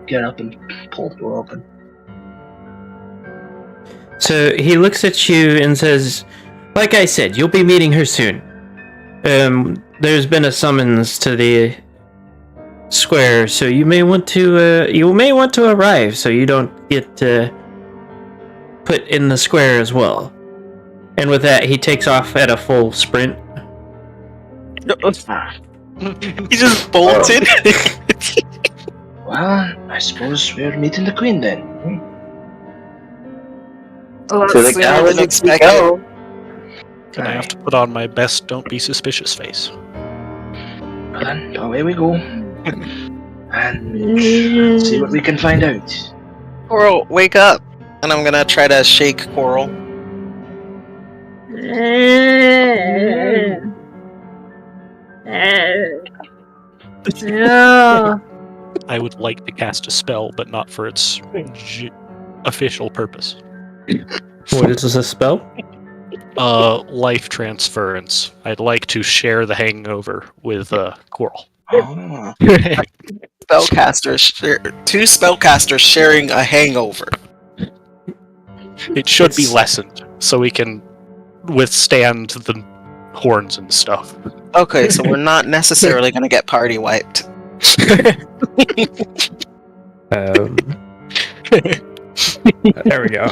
Get up and pull the door open. So he looks at you and says, like I said, you'll be meeting her soon. There's been a summons to the square, so you may want to arrive so you don't get put in the square as well. And with that, he takes off at a full sprint. He just bolted. Well, I suppose we're meeting the queen then. Oh, To the Sooner than galaxy we expected. go. Gonna have to put on my best don't be suspicious face. Well then, away we go. And see what we can find out. Coral, wake up. And I'm gonna try to shake Coral. Yeah. I would like to cast a spell, but not for its official purpose. What is this spell? Life transference. I'd like to share the hangover with Coral. Oh. Two spellcasters sharing a hangover. It should be It's- lessened, so we can withstand the horns and stuff. Okay, so we're not necessarily gonna get party wiped. There we go.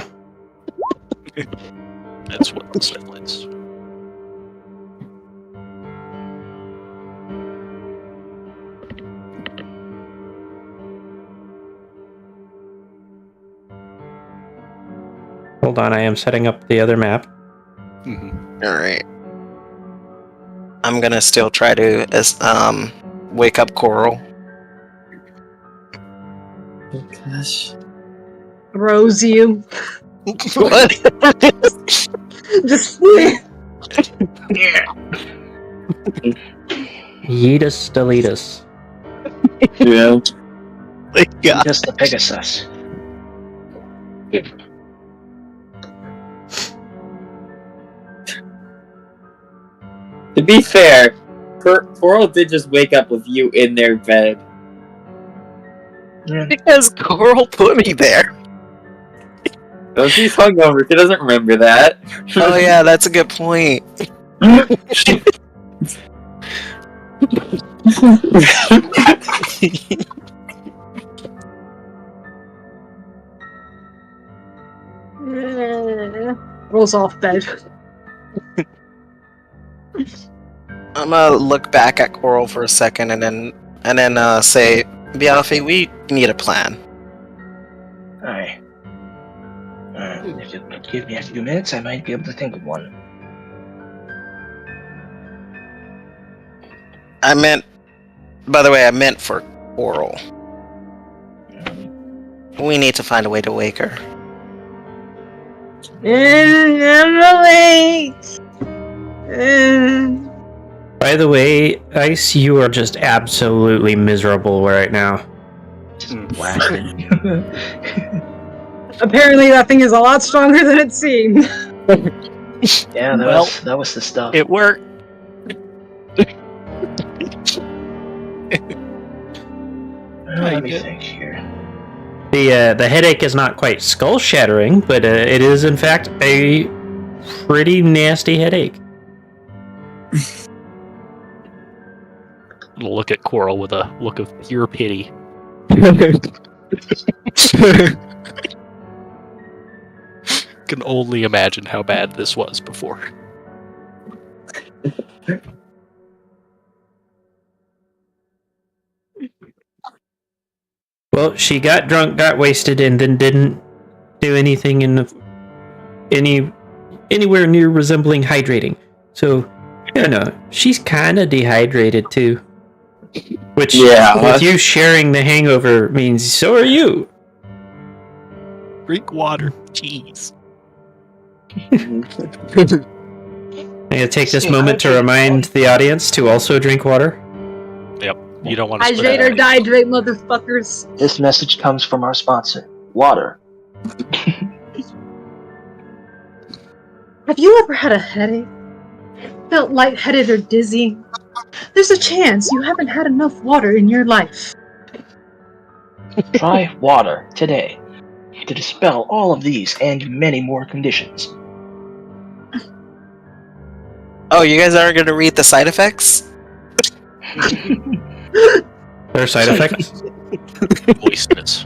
That's what the spell is. Hold on, I am setting up the other map. Mhm. Alright. I'm gonna still try to wake up Coral. Oh, gosh. Rose you. What? Just Yeetus deletus. Yeah. Yeah. Just the Pegasus. To be fair, Coral did just wake up with you in their bed. Yeah. Because Coral put me there. Oh, she's hungover. She doesn't remember that. Oh yeah, that's a good point. rolls off bed. I'm gonna look back at Coral for a second and then say, Biafi, we need a plan. Aye. If you give me a few minutes, I might be able to think of one. I meant for Coral. We need to find a way to wake her. I'm awake. By the way, Ice, you are just absolutely miserable right now. Laughing. Apparently, that thing is a lot stronger than it seemed. Yeah, that was the stuff. It worked. Let me think here. The headache is not quite skull shattering, but it is in fact a pretty nasty headache. I'll look at Coral with a look of pure pity. Can only imagine how bad this was before. Well, she got drunk, got wasted, and then didn't do anything anywhere near resembling hydrating. So, she's kind of dehydrated too. Which, with you sharing the hangover, means so are you. Drink water. Jeez. I'm going to take this moment to remind the audience to also drink water. You don't want to Hydrate or dihydrate, motherfuckers. This message comes from our sponsor, water. Have you ever had a headache? Felt lightheaded or dizzy? There's a chance you haven't had enough water in your life. Try water today to dispel all of these and many more conditions. Oh, you guys aren't going to read the side effects? There are side effects? moistness.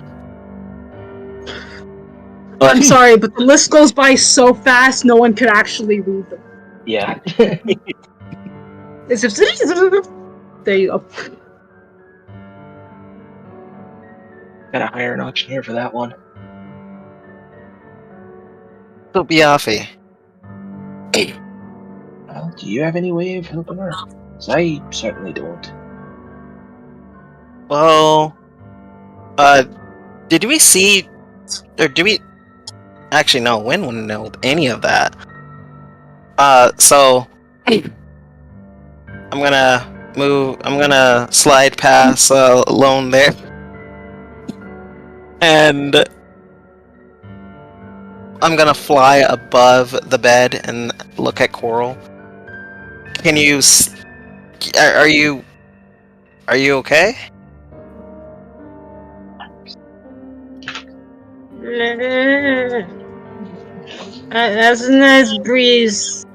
I'm sorry, but the list goes by so fast, no one could actually read them. Yeah. It's just... There you go. Gotta hire an auctioneer for that one. So Biafi. Well, do you have any way of helping her? 'Cause I certainly don't. Well, did we see, or do we, actually no, Wynn wouldn't know any of that. So, I'm gonna slide past Lone there. And I'm gonna fly above the bed and look at Coral. Can you, are you okay? That's a nice breeze.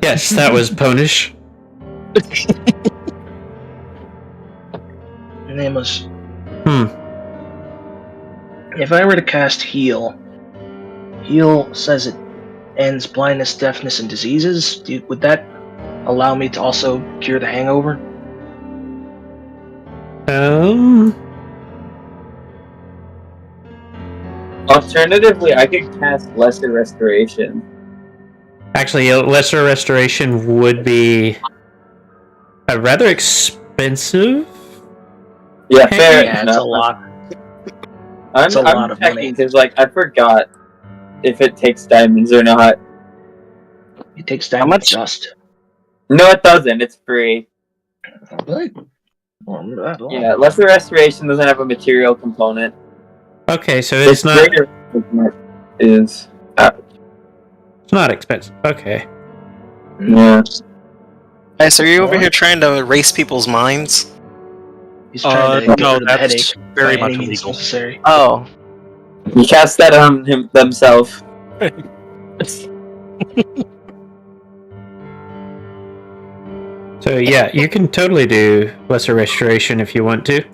Yes, that was Ponish. Nameless. Hmm. If I were to cast Heal, Heal says it ends blindness, deafness, and diseases. Would that allow me to also cure the hangover? Alternatively, I could cast Lesser Restoration. Actually, a lesser restoration would be a rather expensive. Yeah, fair Yeah, enough. it's a lot. I'm It's a lot of checking money. because, I forgot if it takes diamonds or not. It takes time much? to adjust. No, it doesn't. It's free. Really? Well, not at all. Yeah, Lesser Restoration doesn't have a material component. Okay, so it's not greater component is. it's not expensive. Okay. Yeah. Hey, so are you over here trying to erase people's minds? He's trying to get No, rid of the that's headache very by much any means illegal. necessary. Oh, He cast that on themselves. So yeah, you can totally do lesser restoration if you want to.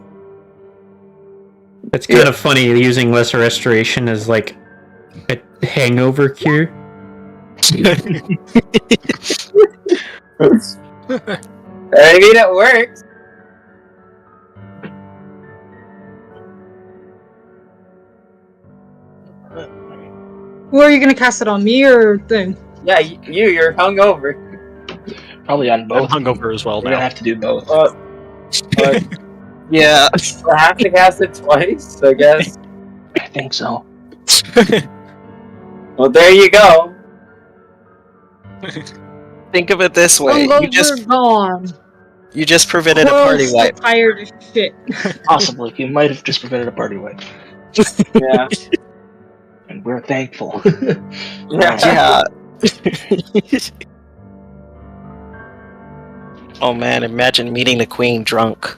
It's kind of funny using lesser restoration as like a hangover cure. I mean, it works. Who are you gonna cast it on, me or thing? Yeah, you're hungover. Probably on I'm both. hungover as well We're gonna now. have to do both. yeah. I have to cast it twice, I guess. I think so. Well, there you go. Think of it this way: Hungover gone. you just prevented a Coil's party still wipe. tired as shit. Possibly, you might have just prevented a party wipe, Yeah. and we're thankful. Yeah. Yeah. Oh man, imagine meeting the queen drunk.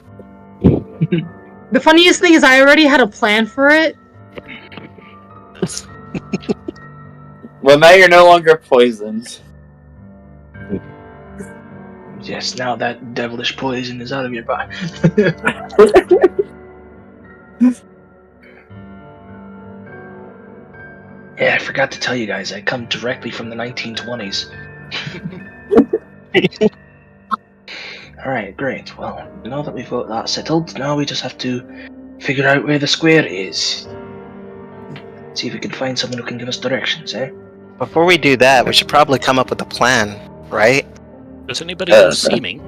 The funniest thing is I already had a plan for it. Well, now you're no longer poisoned. Yes, now that devilish poison is out of your body. Yeah, I forgot to tell you guys, I come directly from the 1920s. Alright, great. Well, now that we've got that settled, now we just have to figure out where the square is. See if we can find someone who can give us directions, eh? Before we do that, we should probably come up with a plan, right? Does anybody know seeming?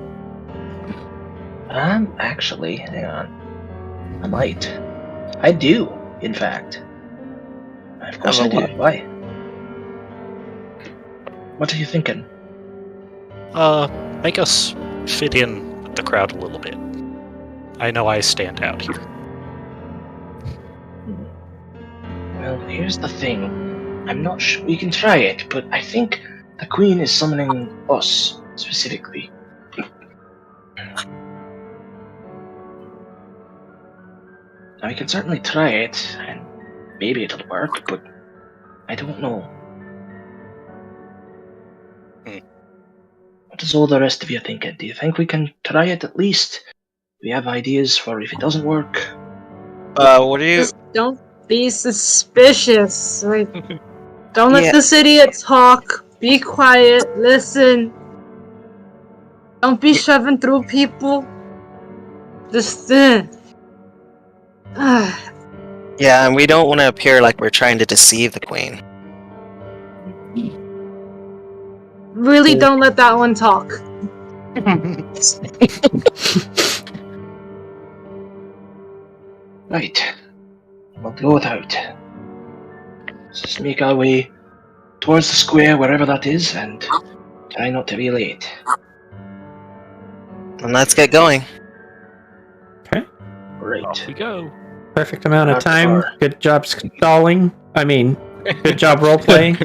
Actually, hang on. I might. I do, in fact. Of course I Have do. a what? Why? What are you thinking? Make us fit in with the crowd a little bit. I know I stand out here. Well, here's the thing. I'm not sure. We can try it, but I think the Queen is summoning us, specifically. Now, we can certainly try it, and maybe it'll work, but I don't know. What does all the rest of you think? Do you think we can try it at least? Do we have ideas for if it doesn't work? What are you? Just don't be suspicious. Like, don't let Yeah. this idiot talk. Be quiet. Listen. Don't be shoving through people. Just Yeah, and we don't want to appear like we're trying to deceive the queen. really don't let that one talk. Right. We'll go without. Let's just make our way towards the square, wherever that is, and try not to be late. And let's get going. Right. Off we go. Perfect amount of Not time. far. Good job stalling. I mean, good job role playing.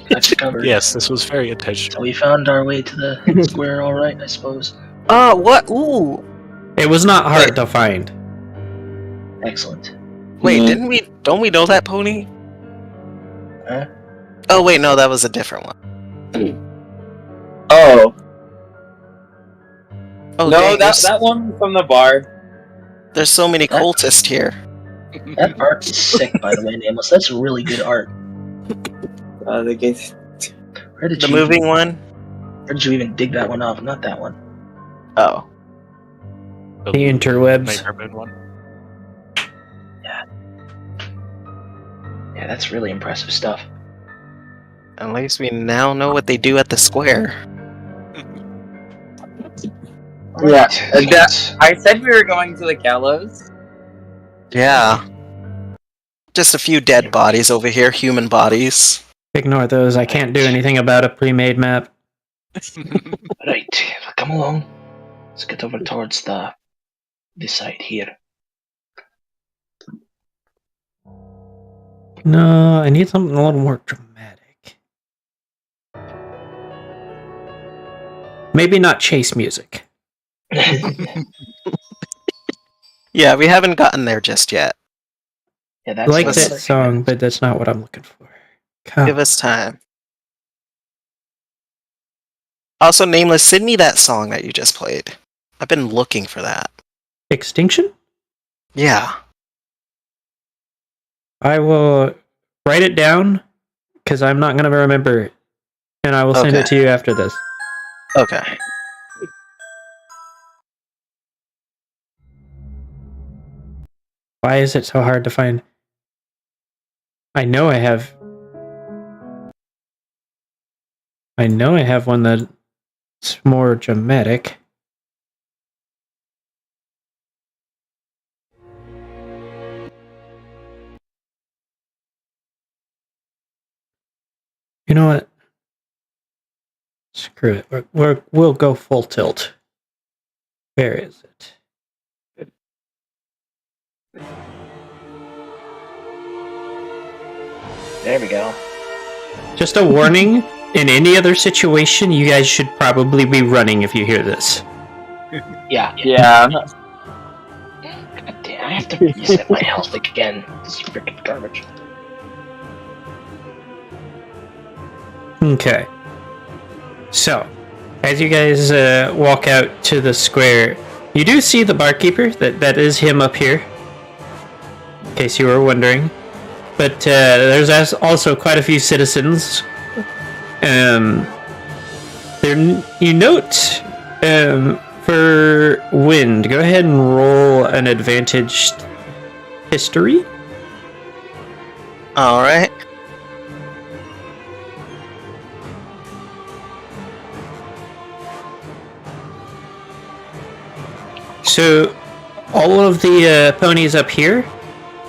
That's covered. Yes, this was very So intentional. we found our way to the square all right, I suppose. Oh, what? Ooh. It was not hard to find. Excellent. Wait, Mhm. don't we know that pony? Huh? Oh wait, no, that was a different one. Oh. Oh No, dang, that one from the bar. there's so many That- cultists here. That art is sick, by the way, Nameless. That's really good art. The gate. Where did The you moving even, one? Where did you even dig that one up? Not that one. Oh. The interwebs. Nightmare Moon one. Yeah, that's really impressive stuff. At least we now know what they do at the square. Yeah, Alright, that- I said we were going to the gallows. Yeah. Just a few dead bodies over here, human bodies. Ignore those. I can't do anything about a pre-made map. Right, come along. Let's get over towards this side here. No, I need something a little more dramatic. Maybe not chase music. Yeah, we haven't gotten there just yet. Yeah, I that's like that's that song, but that's not what I'm looking for. Come. Give us time. Also, Nameless, send me that song that you just played. I've been looking for that. Extinction? Yeah. I will write it down because I'm not going to remember it. And I will send it Okay. to you after this. Okay. Why is it so hard to find? I know I have one that's more dramatic. You know what? Screw it. We'll go full tilt. Where is it? There we go. Just a warning. In any other situation, you guys should probably be running if you hear this. Yeah. Yeah. God damn, I have to reset my health again. This is freaking garbage. Okay. So, as you guys walk out to the square, you do see the barkeeper. That is him up here. In case you were wondering. But there's also quite a few citizens. You note for Wind, go ahead and roll an advantaged history. All right. So, all of the ponies up here,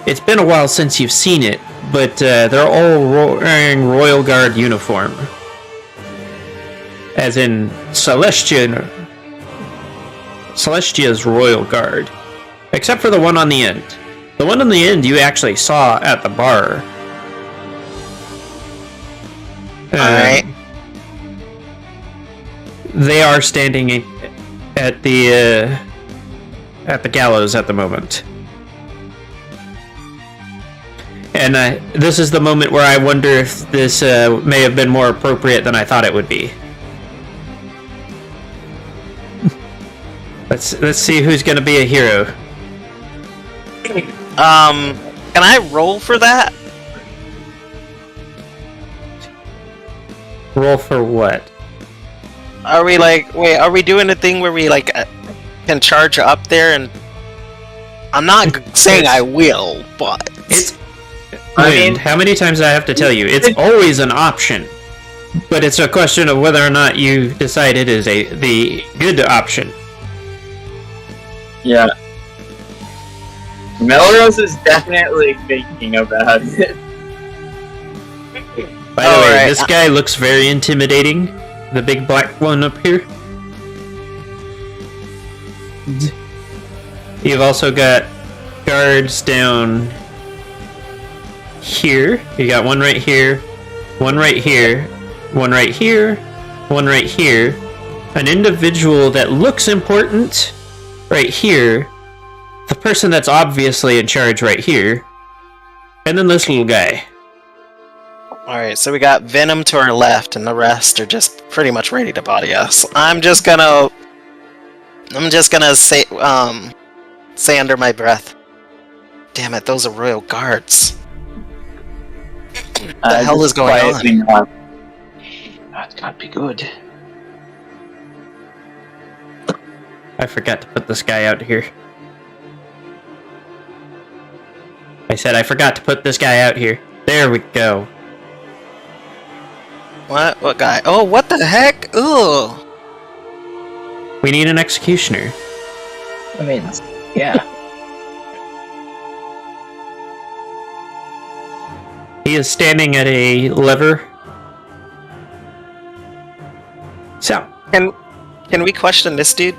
it's been a while since you've seen it, but they're all wearing Royal Guard uniform. As in Celestia's Royal Guard. Except for the one on the end. The one on the end you actually saw at the bar. Alright. They are standing at the gallows at the moment. And this is the moment where I wonder if this may have been more appropriate than I thought it would be. Let's see who's gonna be a hero. Can I roll for that? Roll for what? Are we are we doing a thing where we can charge up there and... I'm not saying I will, but... It's... Wind, how many times do I have to tell you? It's always an option. But it's a question of whether or not you decide it is the good option. Yeah. Melrose is definitely thinking about it. By the way, this guy looks very intimidating. The big black one up here. You've also got guards down here. You got one right here, one right here, one right here, one right here. An individual that looks important right here. The person that's obviously in charge right here. And then this little guy. Alright, so we got Venom to our left, and the rest are just pretty much ready to body us. I'm just gonna say under my breath. Damn it, those are Royal Guards. What the hell is going on? That's gotta be good. I forgot to put this guy out here. I said I forgot to put this guy out here. There we go. What? What guy? Oh, what the heck? Ugh. We need an executioner. I mean, yeah. He is standing at a lever. So, Can we question this dude?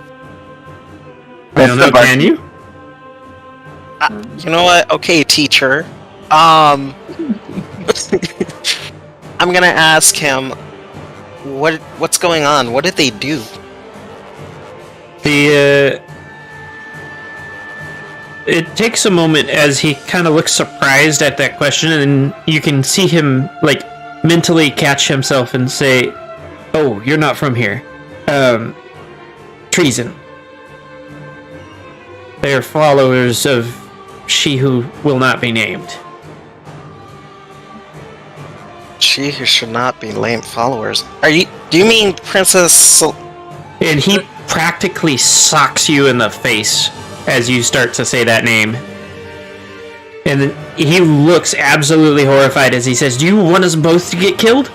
I don't know, can you? You know what? Okay, teacher. I'm gonna ask him what's going on. What did they do? It takes a moment as he kind of looks surprised at that question, and you can see him mentally catch himself and say, "Oh, you're not from here. Treason. They are followers of she who will not be named." She who should not be named followers. Do you mean Princess And he practically socks you in the face as you start to say that name. And then he looks absolutely horrified as he says, "Do you want us both to get killed?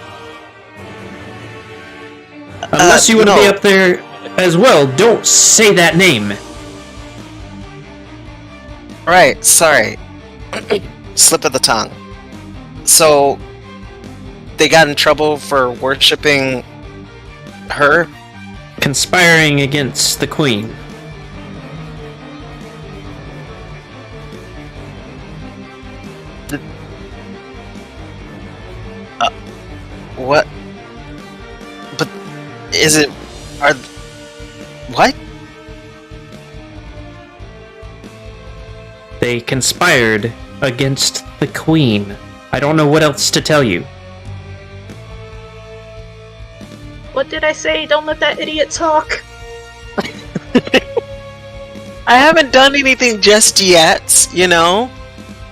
Unless you want to be up there as well, don't say that name." Right, sorry. Slip of the tongue. So, they got in trouble for worshipping Her? Conspiring against the queen. What? But is it? Are what? They conspired against the queen. I don't know what else to tell you. What did I say? Don't let that idiot talk. I haven't done anything just yet, you know?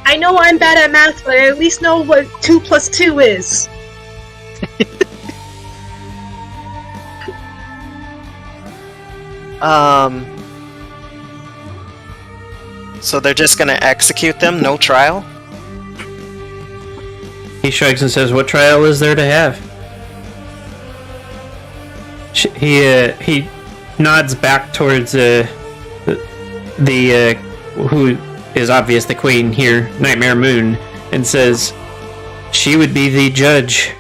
I know I'm bad at math, but I at least know what 2 plus 2 is. So they're just gonna execute them, no trial? He shrugs and says, "What trial is there to have?" He nods back towards the who is obvious the queen here, Nightmare Moon, and says, "She would be the judge."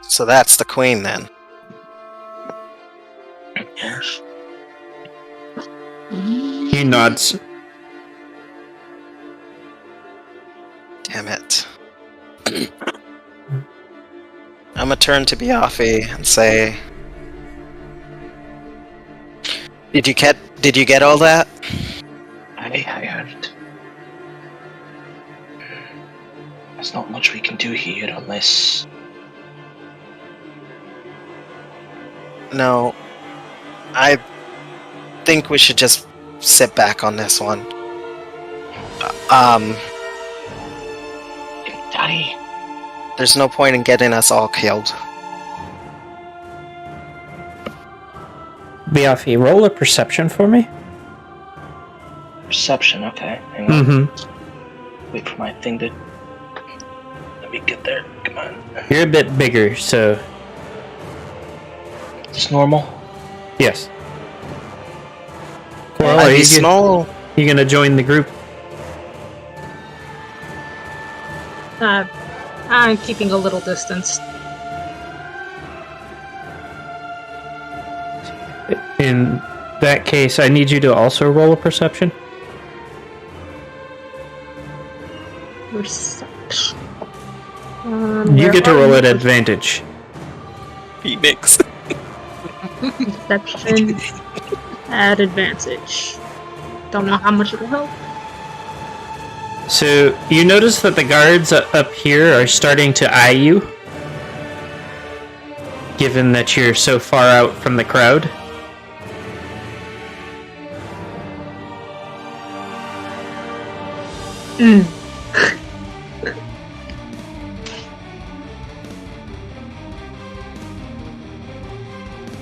So that's the queen then. Yes. He nods. Damn it. I'm gonna turn to Biafi and say, Did you get all that? I heard it. There's not much we can do here unless... No. I think we should just sit back on this one. Daddy. There's no point in getting us all killed. Biafi, roll a perception for me. Perception, okay. Hang on. Mm-hmm. Wait for my thing to... Let me get there. Come on. You're a bit bigger, so Just normal? yes. Coral, I'd are be you small. you gonna join the group? I'm keeping a little distance. In that case, I need you to also roll a perception. Perception. You get to roll at advantage. Phoenix. Perception at advantage. Don't know how much it'll help. So you notice that the guards up here are starting to eye you, given that you're so far out from the crowd.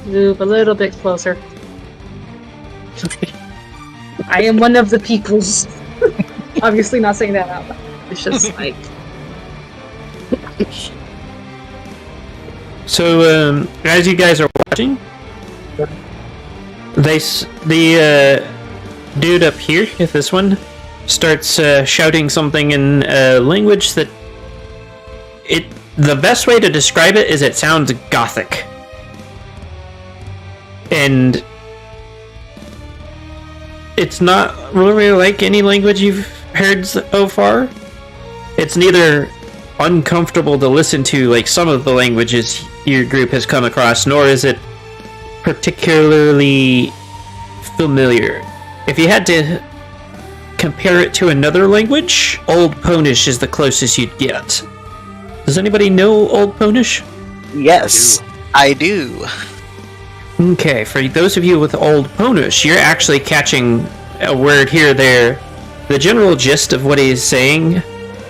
Move a little bit closer. I am one of the peoples. Obviously not saying that out loud. It's just like... So as you guys are watching, the dude up here, if this one, starts shouting something in a language that the best way to describe it is it sounds gothic. And it's not really like any language you've heard so far. It's neither uncomfortable to listen to like some of the languages your group has come across, nor is it particularly familiar. If you had to compare it to another language, Old Ponish is the closest you'd get. Does anybody know Old Ponish? Yes, I do. Okay, for those of you with Old Ponish, you're actually catching a word here or there. The general gist of what he's saying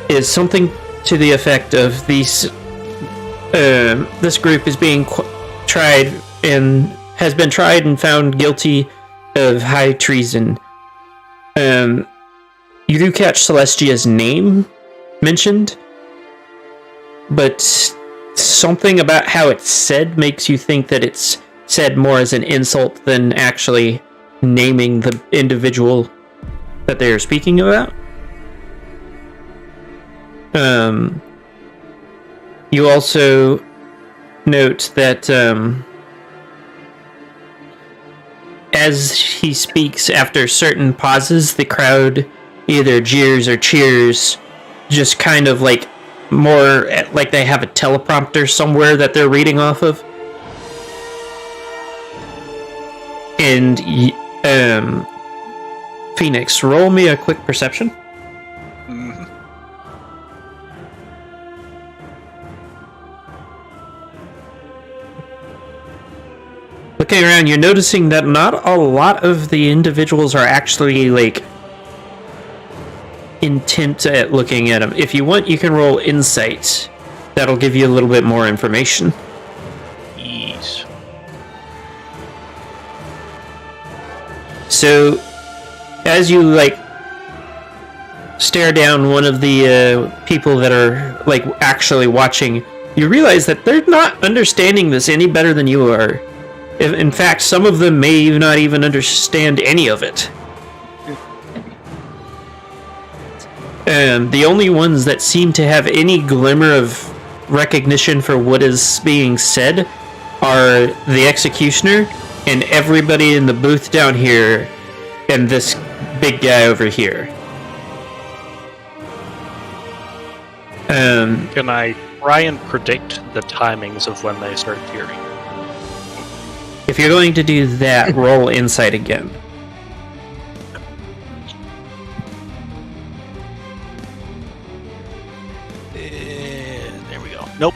is something to the effect of this group is being tried and has been tried and found guilty of high treason. You do catch Celestia's name mentioned, but something about how it's said makes you think that it's said more as an insult than actually naming the individual that they are speaking about. You also note that as he speaks, after certain pauses, the crowd either jeers or cheers, just kind of like more like they have a teleprompter somewhere that they're reading off of. And Phoenix, roll me a quick perception. Mhm. Looking around, you're noticing that not a lot of the individuals are actually like intent at looking at them. If you want, you can roll insight. That'll give you a little bit more information. Ease. So, as you like stare down one of the people that are like actually watching, you realize that they're not understanding this any better than you are. In fact, some of them may not even understand any of it. And the only ones that seem to have any glimmer of recognition for what is being said are the executioner and everybody in the booth down here and this big guy over here. Can I try and predict the timings of when they start cheering? If you're going to do that, roll insight again. There we go. Nope.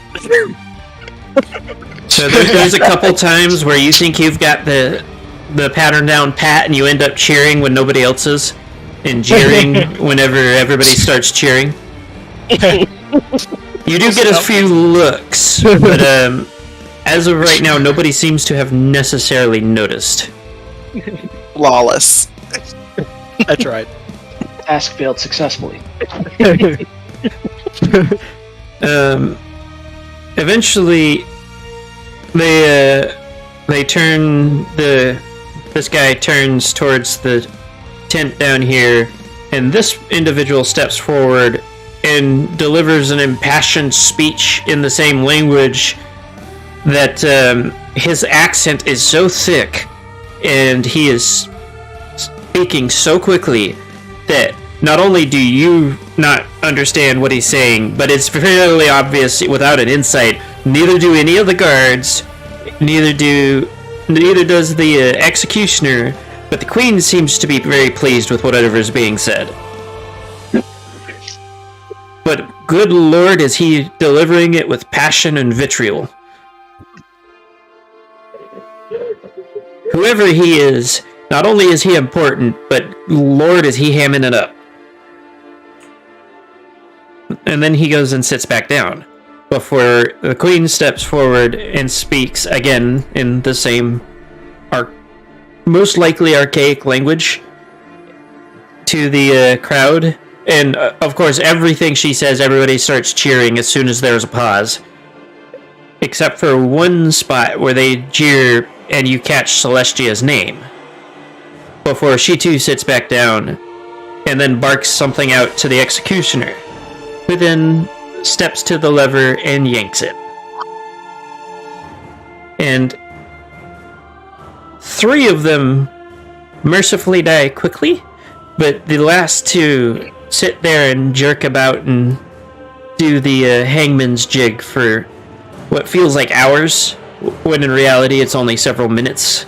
So there's a couple times where you think you've got the pattern down pat and you end up cheering when nobody else is, and jeering whenever everybody starts cheering. You do get a few looks, but as of right now, nobody seems to have necessarily noticed. Flawless. I tried. Task failed successfully. Eventually, they turn this guy turns towards the tent down here, and this individual steps forward and delivers an impassioned speech in the same language that his accent is so thick and he is speaking so quickly that not only do you not understand what he's saying, but it's fairly obvious without an insight. Neither do any of the guards, neither does the executioner, but the queen seems to be very pleased with whatever is being said. But good lord, is he delivering it with passion and vitriol. Whoever he is, not only is he important, but lord is he hamming it up. And then he goes and sits back down before the queen steps forward and speaks again in the same most likely archaic language to the crowd. And of course, everything she says, everybody starts cheering as soon as there's a pause. Except for one spot where they jeer and you catch Celestia's name. Before she too sits back down and then barks something out to the executioner, who then steps to the lever and yanks it. And 3 of them mercifully die quickly, but the last 2 sit there and jerk about and do the hangman's jig for what feels like hours, when in reality it's only several minutes.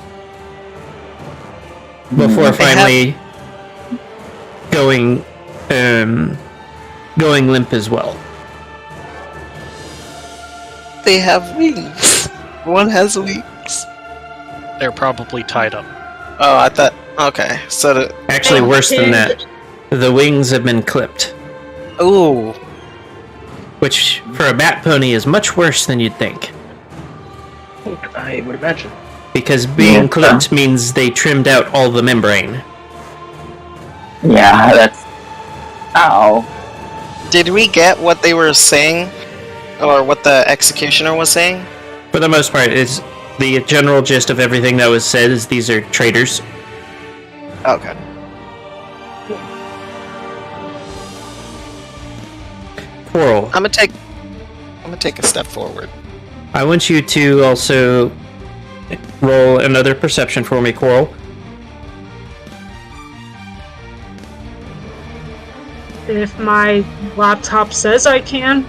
Before finally going limp as well. They have wings. One has wings. They're probably tied up. Oh, I thought. Okay, so Actually, worse than that. The wings have been clipped. ooh, Which, for a bat pony, is much worse than you'd think. I would imagine. Because being clipped means they trimmed out all the membrane. Yeah, that's. Ow. did we get what they were saying, or what the executioner was saying? For the most part, it's the general gist of everything that was said is these are traitors. Okay. Quarrel. I'm gonna gonna take a step forward. I want you to also roll another perception for me, Coral. If my laptop says I can.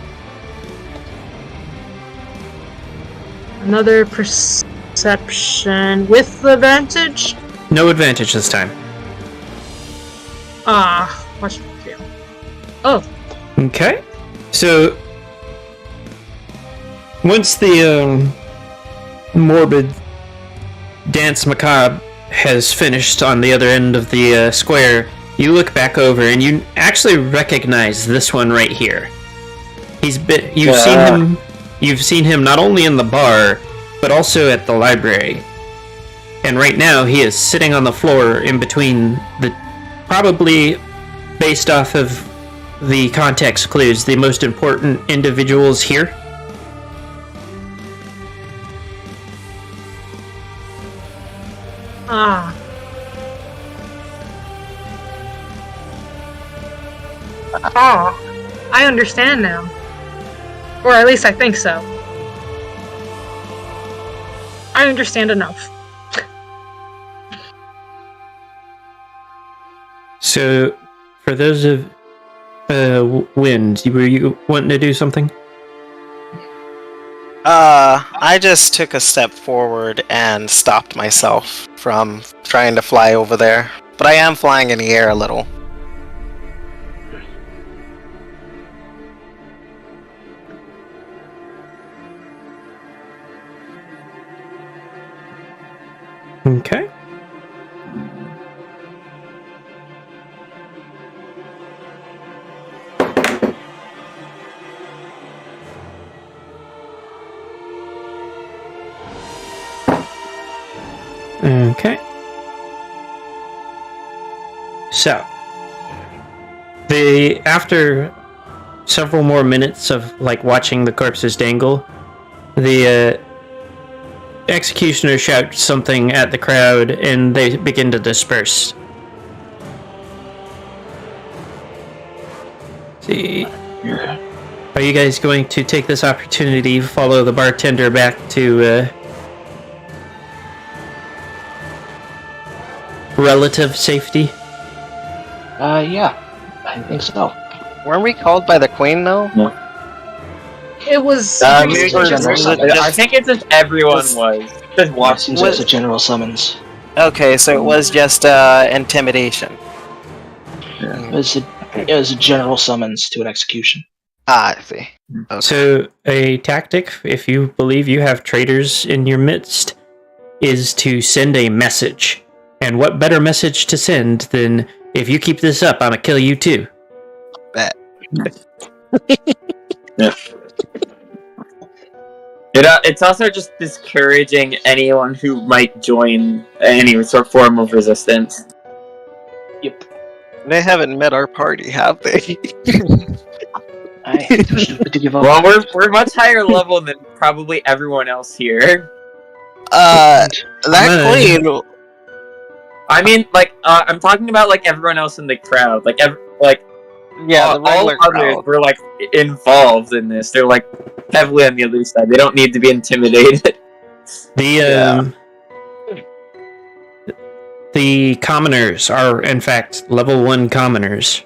Another perception with advantage? No advantage this time. Watch me fail. Oh, Okay. So, once the morbid dance macabre has finished on the other end of the square, you look back over and you actually recognize this one right here. You've seen him not only in the bar, but also at the library. And right now he is sitting on the floor in between probably based off of the context clues, the most important individuals here. I understand now. Or at least I think so. I understand enough. So, for those of Wind, were you wanting to do something? I just took a step forward and stopped myself from trying to fly over there. But I am flying in the air a little. Okay. Okay. So, after several more minutes of watching the corpses dangle, the executioner shouts something at the crowd, and they begin to disperse. See, are you guys going to take this opportunity to follow the bartender back to relative safety? Yeah, I think so. Weren't we called by the queen, though? It was. I think it's just everyone was. Just watching. Seems like it's a general summons. Okay, so it was just intimidation. It was a general summons to an execution. Ah, I see. Okay. So, a tactic, if you believe you have traitors in your midst, is to send a message. And what better message to send than, if you keep this up, I'm gonna kill you too. Bet. Yeah. It's also just discouraging anyone who might join any sort of form of resistance. Yep. They haven't met our party, have they? Too stupid to give up. Well, we're much higher level than probably everyone else here. That queen. I mean, I'm talking about everyone else in the crowd. Yeah, the all regular others crowd. were involved in this. They're heavily on the other side. They don't need to be intimidated. The commoners are, in fact, level 1 commoners.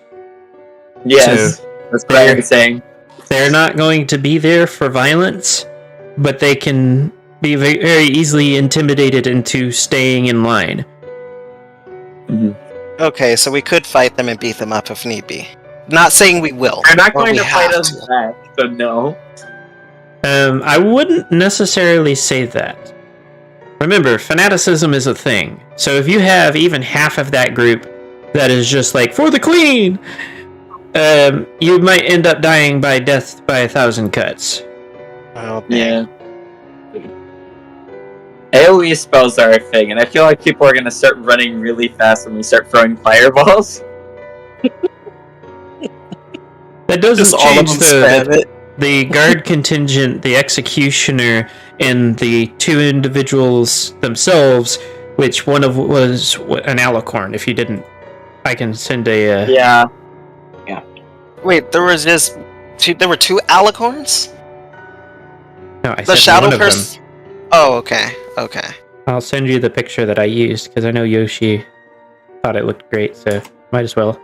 Yes, So, that's what I'm saying. They're not going to be there for violence, but they can be very, very easily intimidated into staying in line. Mm-hmm. Okay, so we could fight them and beat them up if need be. Not saying we will. They're not or going we to fight have us to. back, so no. I wouldn't necessarily say that. Remember, fanaticism is a thing. So if you have even half of that group that is just for the queen, you might end up dying by death by 1,000 cuts. Oh, Yeah. AoE spells are a thing, and I feel like people are going to start running really fast when we start throwing fireballs. That doesn't Just all of change them spam it. the guard contingent, the executioner, and the two individuals themselves, which one of was an alicorn. If you didn't, I can send a... Yeah. Wait, there was just there were two alicorns? No, I The said shadow one of them. person. Oh, okay. Okay. I'll send you the picture that I used because I know Yoshi thought it looked great, so might as well.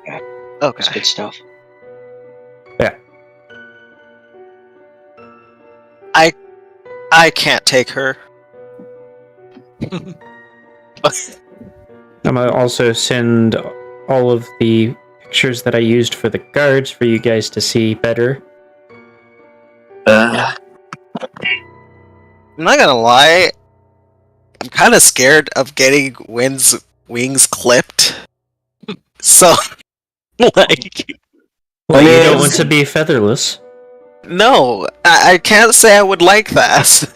That's Okay. good stuff. I can't take her. I'm gonna also send all of the pictures that I used for the guards for you guys to see better. I'm not gonna lie. I'm kind of scared of getting Wynn's wings clipped. So, like, Well, you mean, don't want to be featherless. no, I can't say I would like that.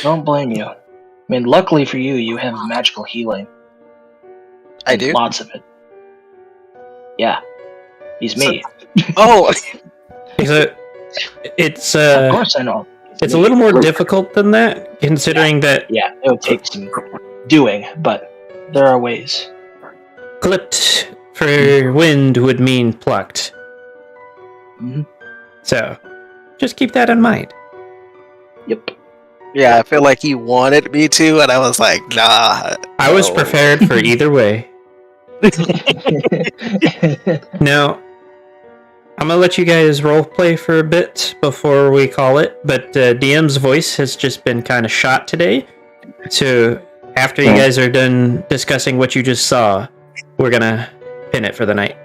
Don't blame you. I mean, luckily for you, you have magical healing. I And do. Lots of it. Yeah. He's me. Oh, It's Of course I know. it's a little more difficult than that, considering that Yeah, it would take some doing, but there are ways. clipped for wind would mean plucked. Mhm. So, just keep that in mind. Yep. yeah. I feel like he wanted me to, and I was like, nah. I was no. prepared for either way. Now, I'm gonna let you guys roleplay for a bit before we call it, but DM's voice has just been kind of shot today. So, after you guys are done discussing what you just saw, we're gonna pin it for the night.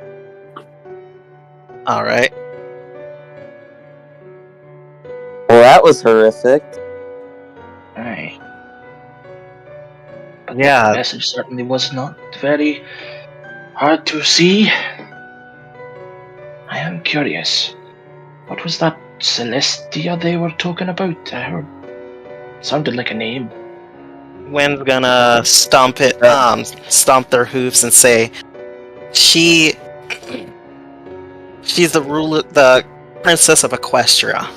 All right. Well, that was horrific. Alright. The Yeah. message certainly was not very hard to see. I am curious. What was that Celestia they were talking about? I heard. Sounded like a name. Wynn's gonna stomp their hooves and say, she's the princess of Equestria,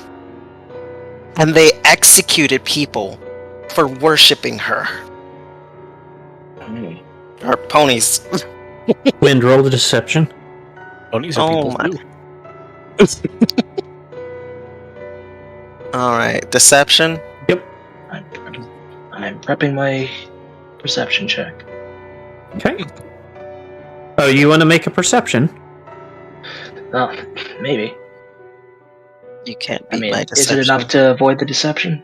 and they executed people for worshiping her. Hmm. Her ponies. Wind, roll the deception. Ponies are Oh people my. too. All right, deception. I'm prepping my perception check. Okay. Oh, you want to make a perception? Oh, maybe. You can't I beat mean, my is deception. it enough to avoid the deception?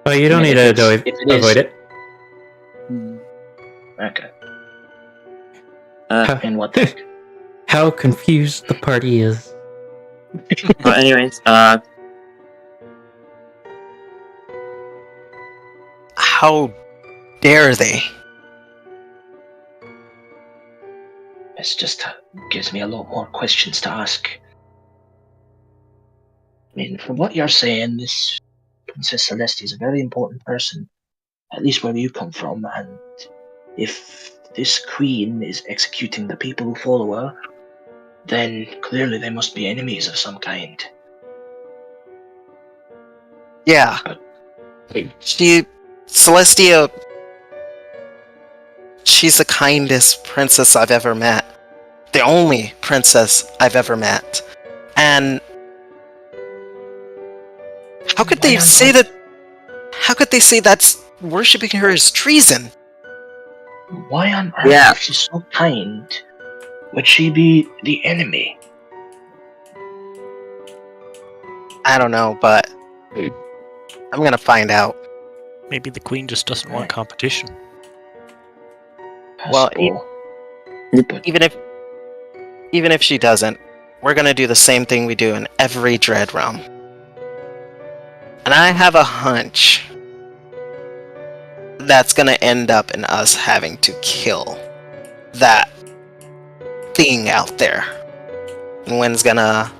Oh, you don't I mean, need if to it's- if it is- avoid it. Okay. Uh, And what the How confused the party is. well, anyways, How dare they? This just gives me a lot more questions to ask. I mean, from what you're saying, this Princess Celestia is a very important person, at least where you come from, and if this queen is executing the people who follow her, then clearly they must be enemies of some kind. Yeah. Celestia, she's the kindest princess I've ever met. The only princess I've ever met. And how could they say that? How could they say that's worshipping her is treason? Why on earth, Yeah. if she's so kind, would she be the enemy? I don't know, but I'm gonna find out. Maybe the queen just doesn't want competition. Well, Possible. Even if she doesn't, we're gonna do the same thing we do in every Dread Realm. And I have a hunch that's gonna end up in us having to kill that thing out there. And Wynn's gonna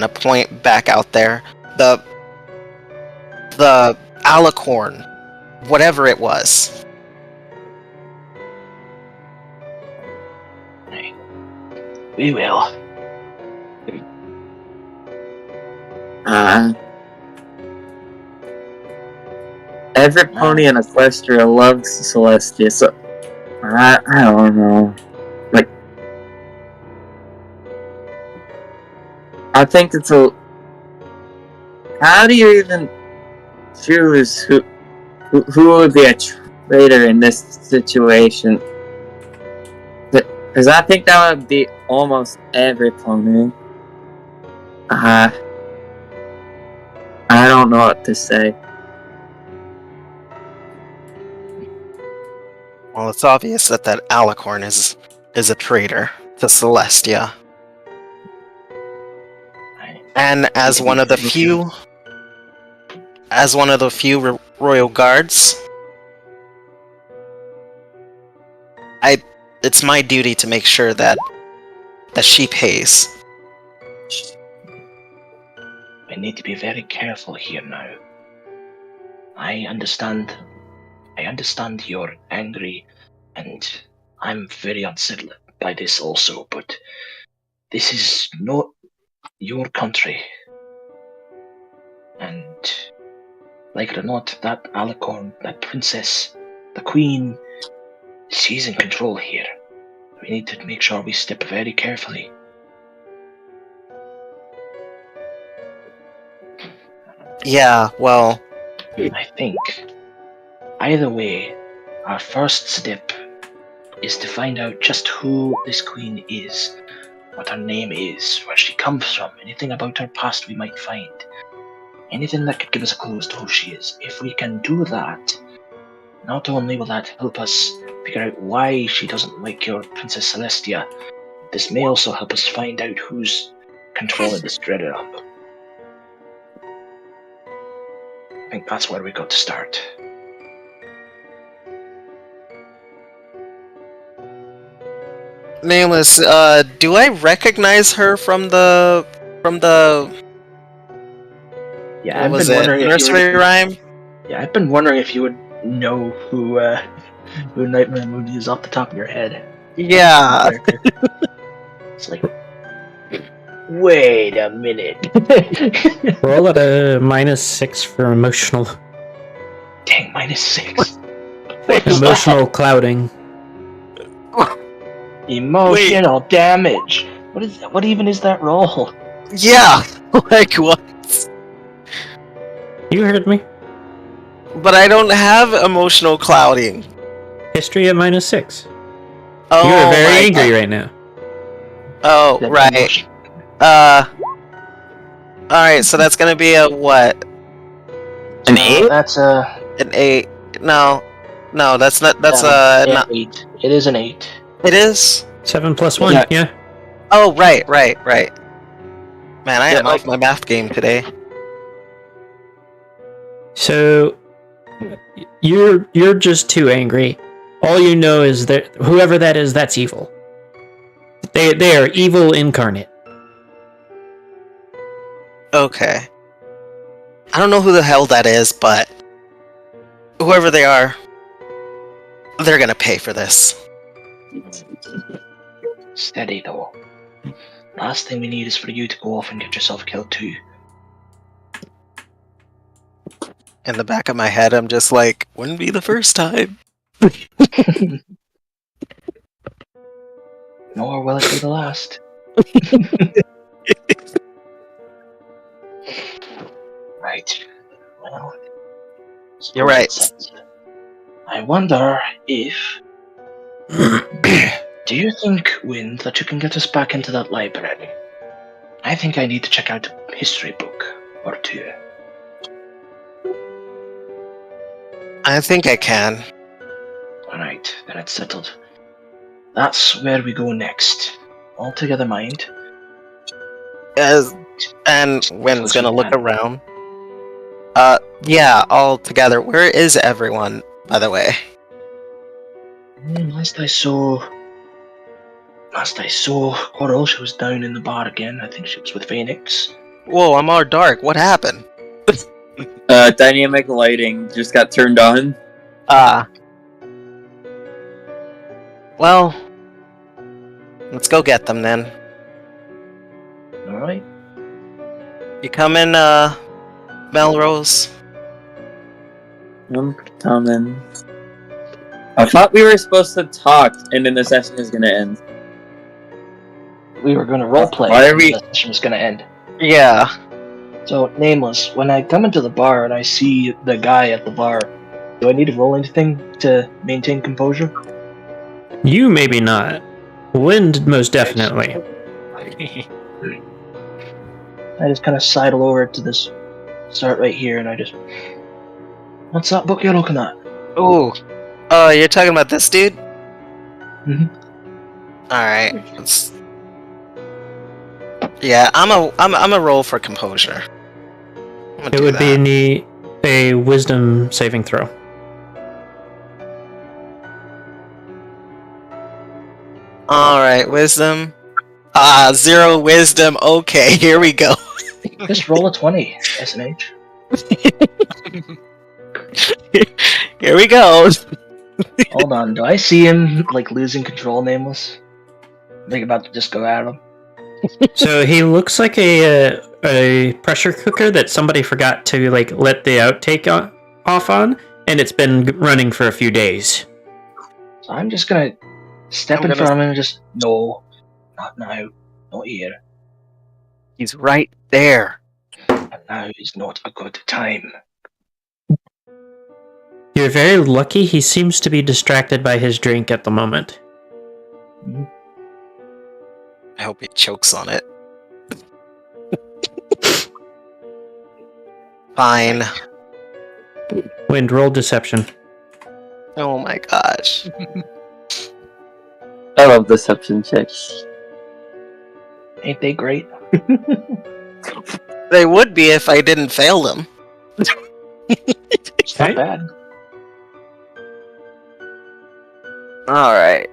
point back out there. The alicorn, whatever it was. We will. every pony in Equestria loves Celestia, so I don't know. Like, I think it's how do you even choose who would be a traitor in this situation? Because I think that would be almost every pony. I don't know what to say. Well, it's obvious that Alicorn is a traitor to Celestia. And as one of the few royal guards, it's my duty to make sure that she pays. We need to be very careful here now. I understand you're angry, and I'm very unsettled by this also, but this is not your country. And like it or not, that Alicorn, that princess, the queen, she's in control here. We need to make sure we step very carefully. Yeah, well, I think either way, our first step is to find out just who this queen is, what her name is, where she comes from, anything about her past we might find. Anything that could give us a clue as to who she is. If we can do that, not only will that help us figure out why she doesn't like your Princess Celestia, this may also help us find out who's controlling this Dread Realm. I think that's where we got to start. Nameless, do I recognize her from the Yeah, what I've was been it? wondering if Nursery rhyme? Yeah, I've been wondering if you would know who Nightmare Moon is off the top of your head. Yeah. It's like, wait a minute. Roll at a -6 for emotional Dang, -6. emotional clouding. Emotional damage. What is that? What even is that roll? Yeah. Like what? You heard me. But I don't have emotional clouding. History at -6. Oh, You are very my angry God. right now. Oh, That right. emotion- Alright, so that's gonna be a what? An 8? That's An 8. No, that's not. That's yeah, not. 8. It is an 8. It is. 7 + 1. Yeah. Yeah. Oh, right. Man, I Yeah, am off my math game today. So you're just too angry. All you know is that whoever that is, that's evil. They are evil incarnate. Okay. I don't know who the hell that is, but whoever they are, they're gonna pay for this. Steady though. Last thing we need is for you to go off and get yourself killed too. In the back of my head, I'm just like, wouldn't be the first time. Nor will it be the last. Right. Well, You're right. I wonder if. Do you think, Wind, that you can get us back into that library? I think I need to check out a history book or two. I think I can. Alright, then it's settled. That's where we go next. All together, mind. And Wynn's gonna look around. Yeah, all together. Where is everyone, by the way? Last I saw, Coral, she was down in the bar again. I think she was with Phoenix. Whoa, I'm all dark. What happened? Dynamic lighting just got turned on. Well, let's go get them then. Alright. You come in, Melrose? I'm coming. I thought we were supposed to talk, and then the session is gonna end. We were going to roleplay. Why are we- The session was going to end. Yeah. So, Nameless, when I come into the bar and I see the guy at the bar, do I need to roll anything to maintain composure? You maybe not. Wind most definitely. I just kind of sidle over to this start right here, and I just, what's that book you're looking at? Ooh. You're talking about this dude? Mhm. Alright. Yeah, I'm a roll for composure. It would be a wisdom saving throw. Alright, wisdom. 0 wisdom. Okay, here we go. Just roll a 20, SNH. Here we go. Hold on, do I see him, like, losing control, Nameless? Like, about to just go at him? So he looks like a pressure cooker that somebody forgot to like let the outtake off on, and it's been running for a few days. So I'm just gonna step in front of him and just, no, not now, not here. He's right there. And now is not a good time. You're very lucky. He seems to be distracted by his drink at the moment. I hope he chokes on it. Fine. Wind, roll deception. Oh my gosh. I love deception checks. Ain't they great? They would be if I didn't fail them. It's not Okay. bad. Alright.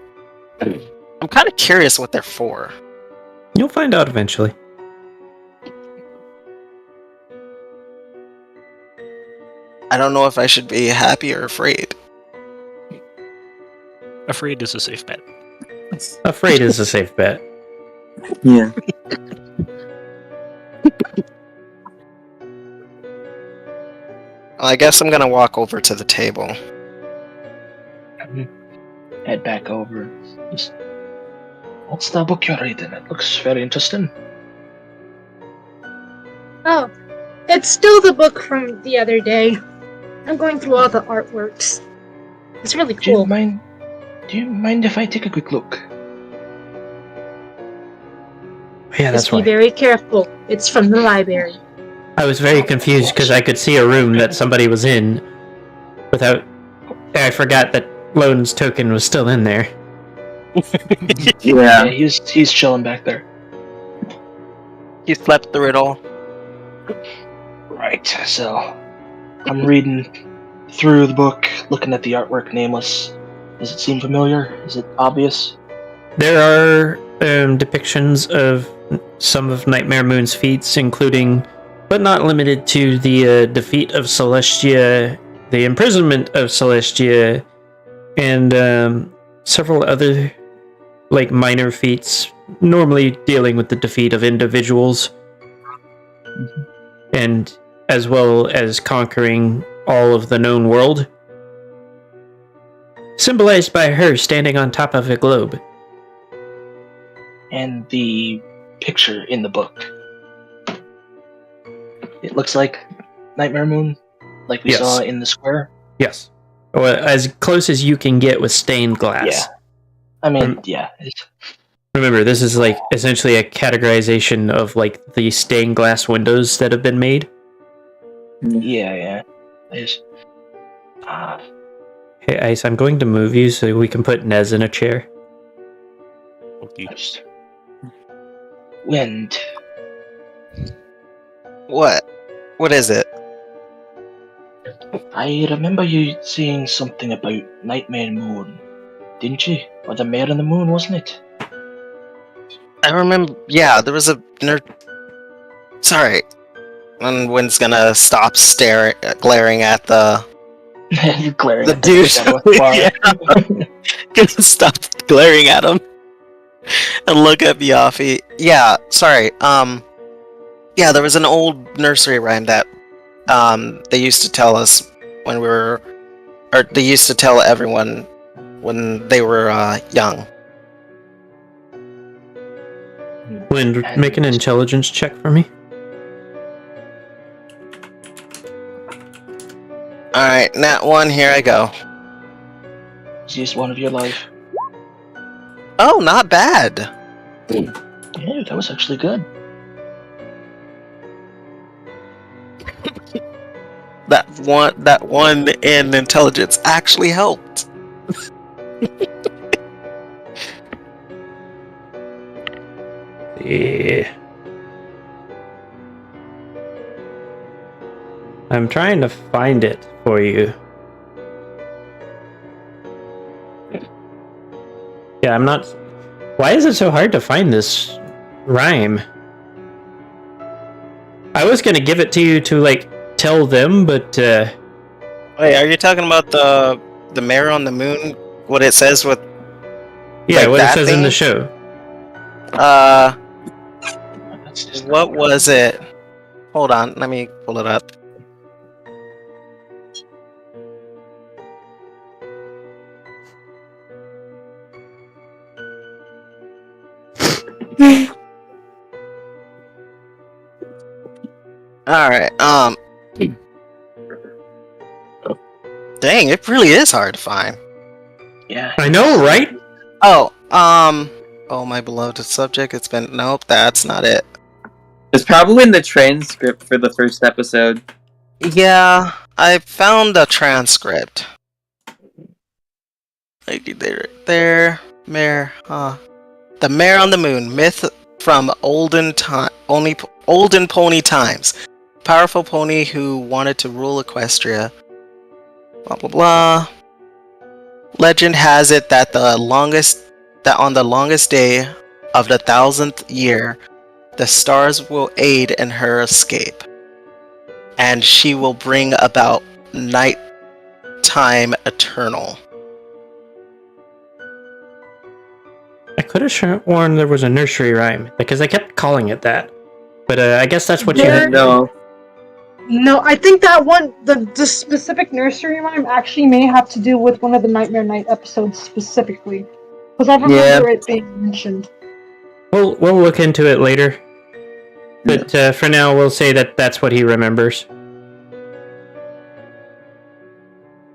I'm kind of curious what they're for. You'll find out eventually. I don't know if I should be happy or afraid. Afraid is a safe bet. Afraid is a safe bet. Yeah. Well, I guess I'm gonna walk over to the table. Head back over. Just, what's the book you're reading? It looks very interesting. Oh, it's still the book from the other day. I'm going through all the artworks. It's really Do you cool. mind? Do you mind if I take a quick look? Yeah, that's Just be why. very careful. It's from the library. I was very confused because I could see a room that somebody was in without. I forgot that Lone's token was still in there. Yeah. He's chilling back there. He slept through it all. Right, so I'm reading through the book, looking at the artwork. Nameless. Does it seem familiar? Is it obvious? There are depictions of some of Nightmare Moon's feats, including, but not limited to, the defeat of Celestia, the imprisonment of Celestia, and several other like minor feats, normally dealing with the defeat of individuals, and as well as conquering all of the known world, symbolized by her standing on top of a globe. And the picture in the book. It looks like Nightmare Moon, like we Yes. saw in the square. Yes. Well, as close as you can get with stained glass. Yeah. I mean, yeah. Remember, this is like essentially a categorization of like the stained glass windows that have been made. Yeah. It's, Hey, Ice, I'm going to move you so we can put Nez in a chair. Okay. just wind. What? What is it? I remember you saying something about Nightmare Moon, didn't you? Or the Mare in the Moon, wasn't it? I remember. Yeah, there was a nerd. Sorry. And Wynn's gonna stop glaring at the Glaring the at dude. the bar. Yeah. Gonna stop glaring at him and look at Biafi. Yeah, sorry. Yeah, there was an old nursery rhyme that they used to tell us when we were, or they used to tell everyone when they were young. Wind, make an intelligence check for me. Alright, nat 1, here I go. Easiest one of your life. Oh, not bad. Yeah, that was actually good. That one in intelligence actually helped. Yeah. I'm trying to find it for you. Yeah, I'm not. Why is it so hard to find this rhyme? I was gonna give it to you to like tell them, but Wait, are you talking about the Mare on the Moon? What it says with yeah, like what it that says in thing? the show. That's just What was it? Hold on, let me pull it up. Alright, dang, it really is hard to find. Yeah. I know, right? Oh, oh, my beloved subject, it's been, nope, that's not it. It's probably in the transcript for the first episode. Yeah, I found the transcript. Like, there, Mare, The Mare on the Moon, myth from olden pony times. Powerful pony who wanted to rule Equestria. Blah blah blah. Legend has it that on the longest day of the 1000th year, the stars will aid in her escape, and she will bring about nighttime eternal. I could have sworn there was a nursery rhyme because I kept calling it that. But I guess that's what you There- had. No, I think that one, the specific nursery rhyme actually may have to do with one of the Nightmare Night episodes specifically. Because I remember it being mentioned. We'll look into it later. But for now, we'll say that that's what he remembers.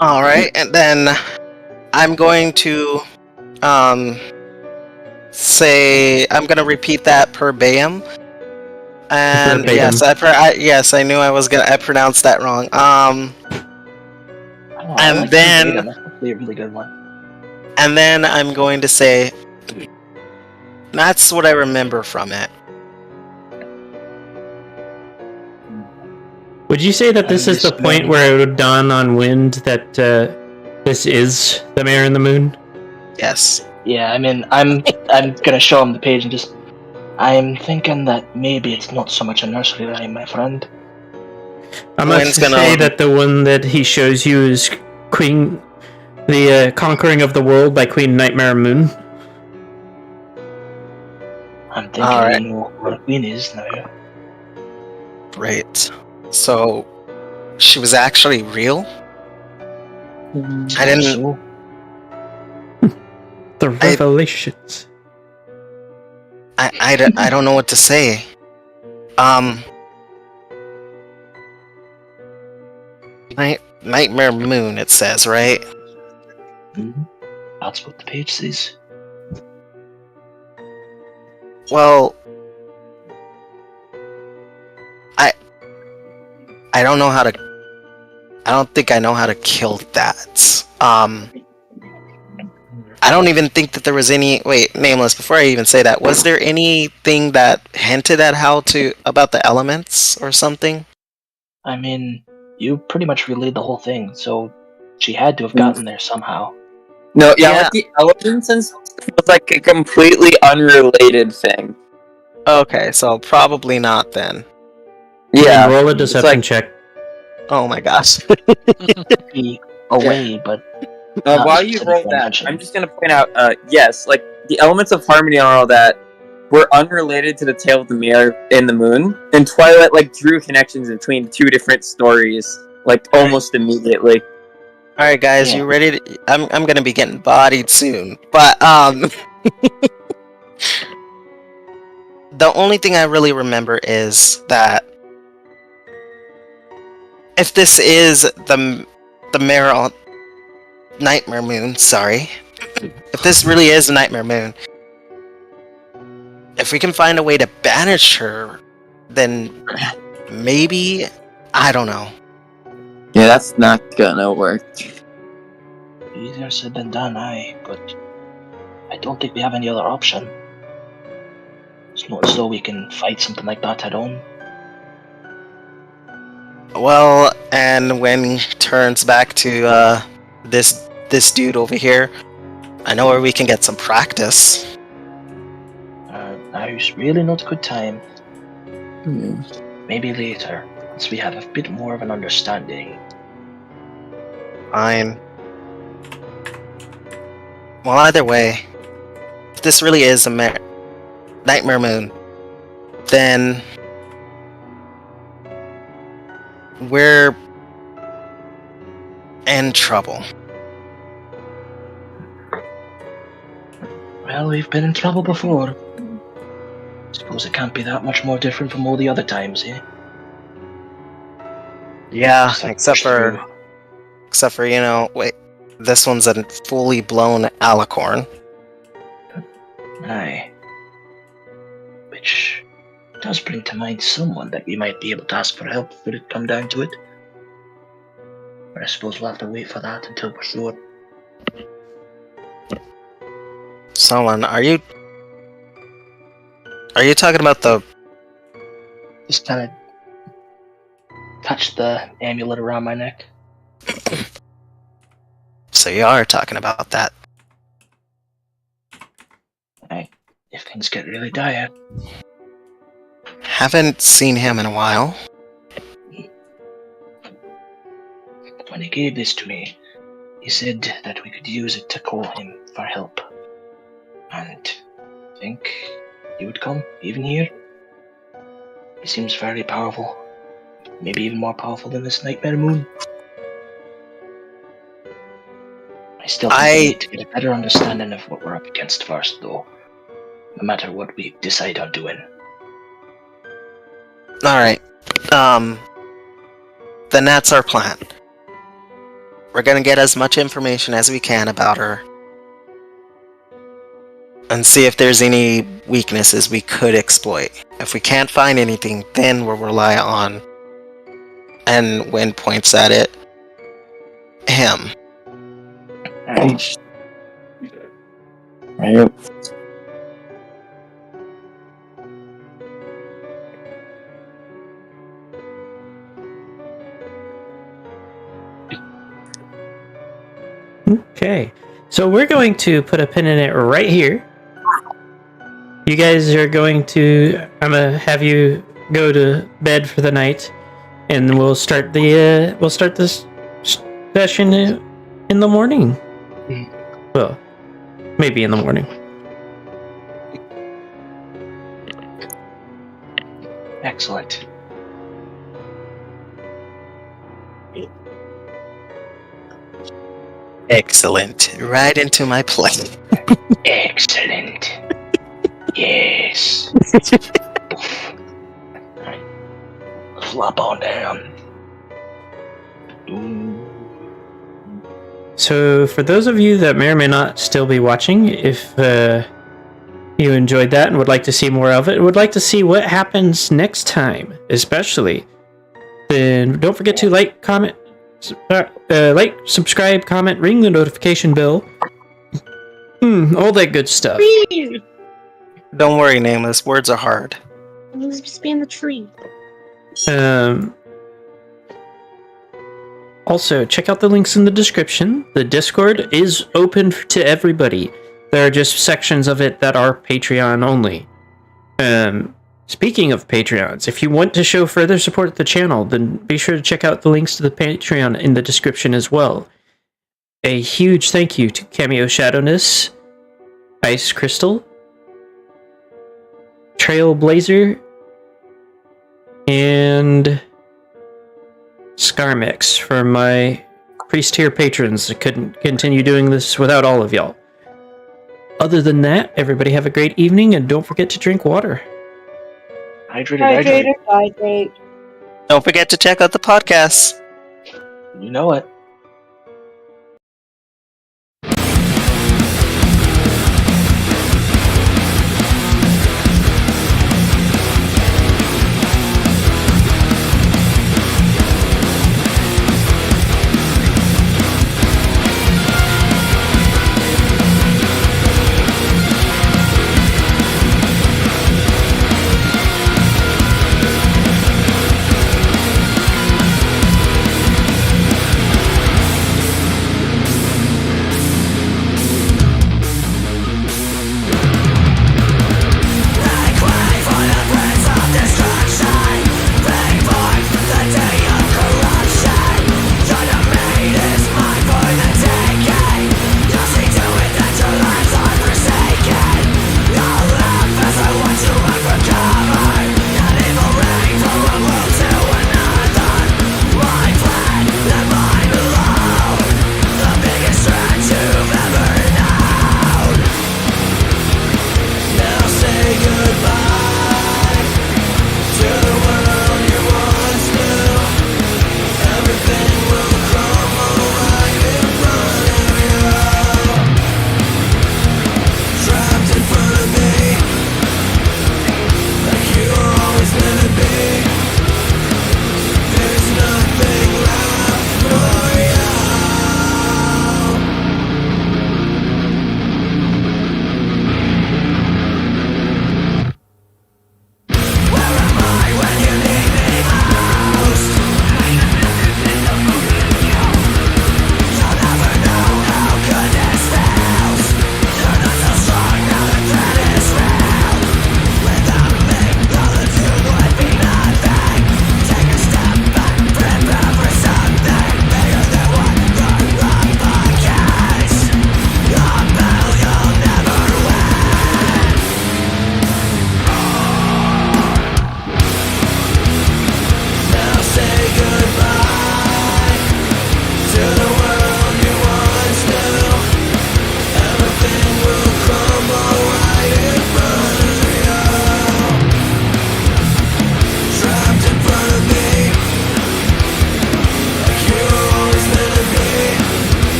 Alright, and then I'm going to say I'm gonna repeat that verbatim. And Verbatim. yes, I knew I pronounced that wrong. I And like then- verbatim, that's probably a really good one. And then I'm going to say that's what I remember from it. Would you say that this is the point where it would dawn on Wind that this is the Mare in the Moon? Yes. Yeah, I mean, I'm gonna show him the page and just. I'm thinking that maybe it's not so much a nursery rhyme, my friend. I'm going Wind's to gonna- say that the one that he shows you is Queen, the Conquering of the World by Queen Nightmare Moon. I'm thinking Alright. I know what a queen is now. Great. So she was actually real? I didn't. So, The Revelations. I don't know what to say. Nightmare Moon, it says, right? that's what the page says. Well, I don't know how to. I don't think I know how to kill that. I don't even think that there was any. Wait, Nameless. Before I even say that, was there anything that hinted at about the elements or something? I mean, you pretty much relayed the whole thing, so she had to have gotten there somehow. No, Yeah. like the elements and stuff was like a completely unrelated thing. Okay, so probably not then. Yeah, Roll a it's deception like- check. Oh my gosh. Be away, but while you roll that, mention. I'm just gonna point out, yes, like the elements of harmony and all that were unrelated to the Tale of the Mare in the Moon, and Twilight like drew connections between two different stories, like almost immediately. All right, guys, Yeah. you ready? I'm gonna be getting bodied soon, but the only thing I really remember is that if this is the Nightmare Moon, sorry. If this really is a Nightmare Moon, if we can find a way to banish her, then maybe, I don't know. Yeah, that's not gonna work. Easier said than done, but I don't think we have any other option. It's not as though we can fight something like that head on. Well, and when he turns back to this dude over here, I know where we can get some practice. Now's really not a good time. Hmm. Maybe later, once we have a bit more of an understanding. Fine. Well, either way, if this really is a Nightmare Moon, then we're in trouble. Well, we've been in trouble before. Suppose it can't be that much more different from all the other times, eh? Yeah, Just like except push for, you know, wait, this one's a fully blown alicorn. through. Aye. Which does bring to mind someone that we might be able to ask for help should it come down to it. But I suppose we'll have to wait for that until we're sure. Someone, are you talking about the... Just kind of touch the amulet around my neck. So you are talking about that. Aye. If things get really dire. Haven't seen him in a while. When he gave this to me, he said that we could use it to call him for help. And I think he would come, even here. He seems very powerful. Maybe even more powerful than this Nightmare Moon. I still think we need to get a better understanding of what we're up against first, though. No matter what we decide on doing. Alright. Then that's our plan. We're gonna get as much information as we can about her. And see if there's any weaknesses we could exploit. If we can't find anything, then we'll rely on... And Wynn points at it. Him. Alright. Right. Okay, so we're going to put a pin in it right here. You guys are going to... I'm gonna have you go to bed for the night, and we'll start this session in the morning. Well, maybe in the morning. Excellent. Excellent. Right into my plane. Excellent. Yes. Alright. Flop on down. Ooh. So, for those of you that may or may not still be watching, if you enjoyed that and would like to see more of it, would like to see what happens next time, especially, then don't forget to like, comment, subscribe, comment, ring the notification bell, all that good stuff. Don't worry, Nameless. Words are hard. Let's just be in the tree. Also, check out the links in the description. The Discord is open to everybody. There are just sections of it that are Patreon only. Speaking of Patreons, if you want to show further support to the channel, then be sure to check out the links to the Patreon in the description as well. A huge thank you to Cameo Shadowness, Ice Crystal, Trailblazer, and Scarmix for my priest tier patrons. I couldn't continue doing this without all of y'all. Other than that, everybody have a great evening, and don't forget to drink water. Hydrate. Hydrate. Don't forget to check out the podcast. You know it.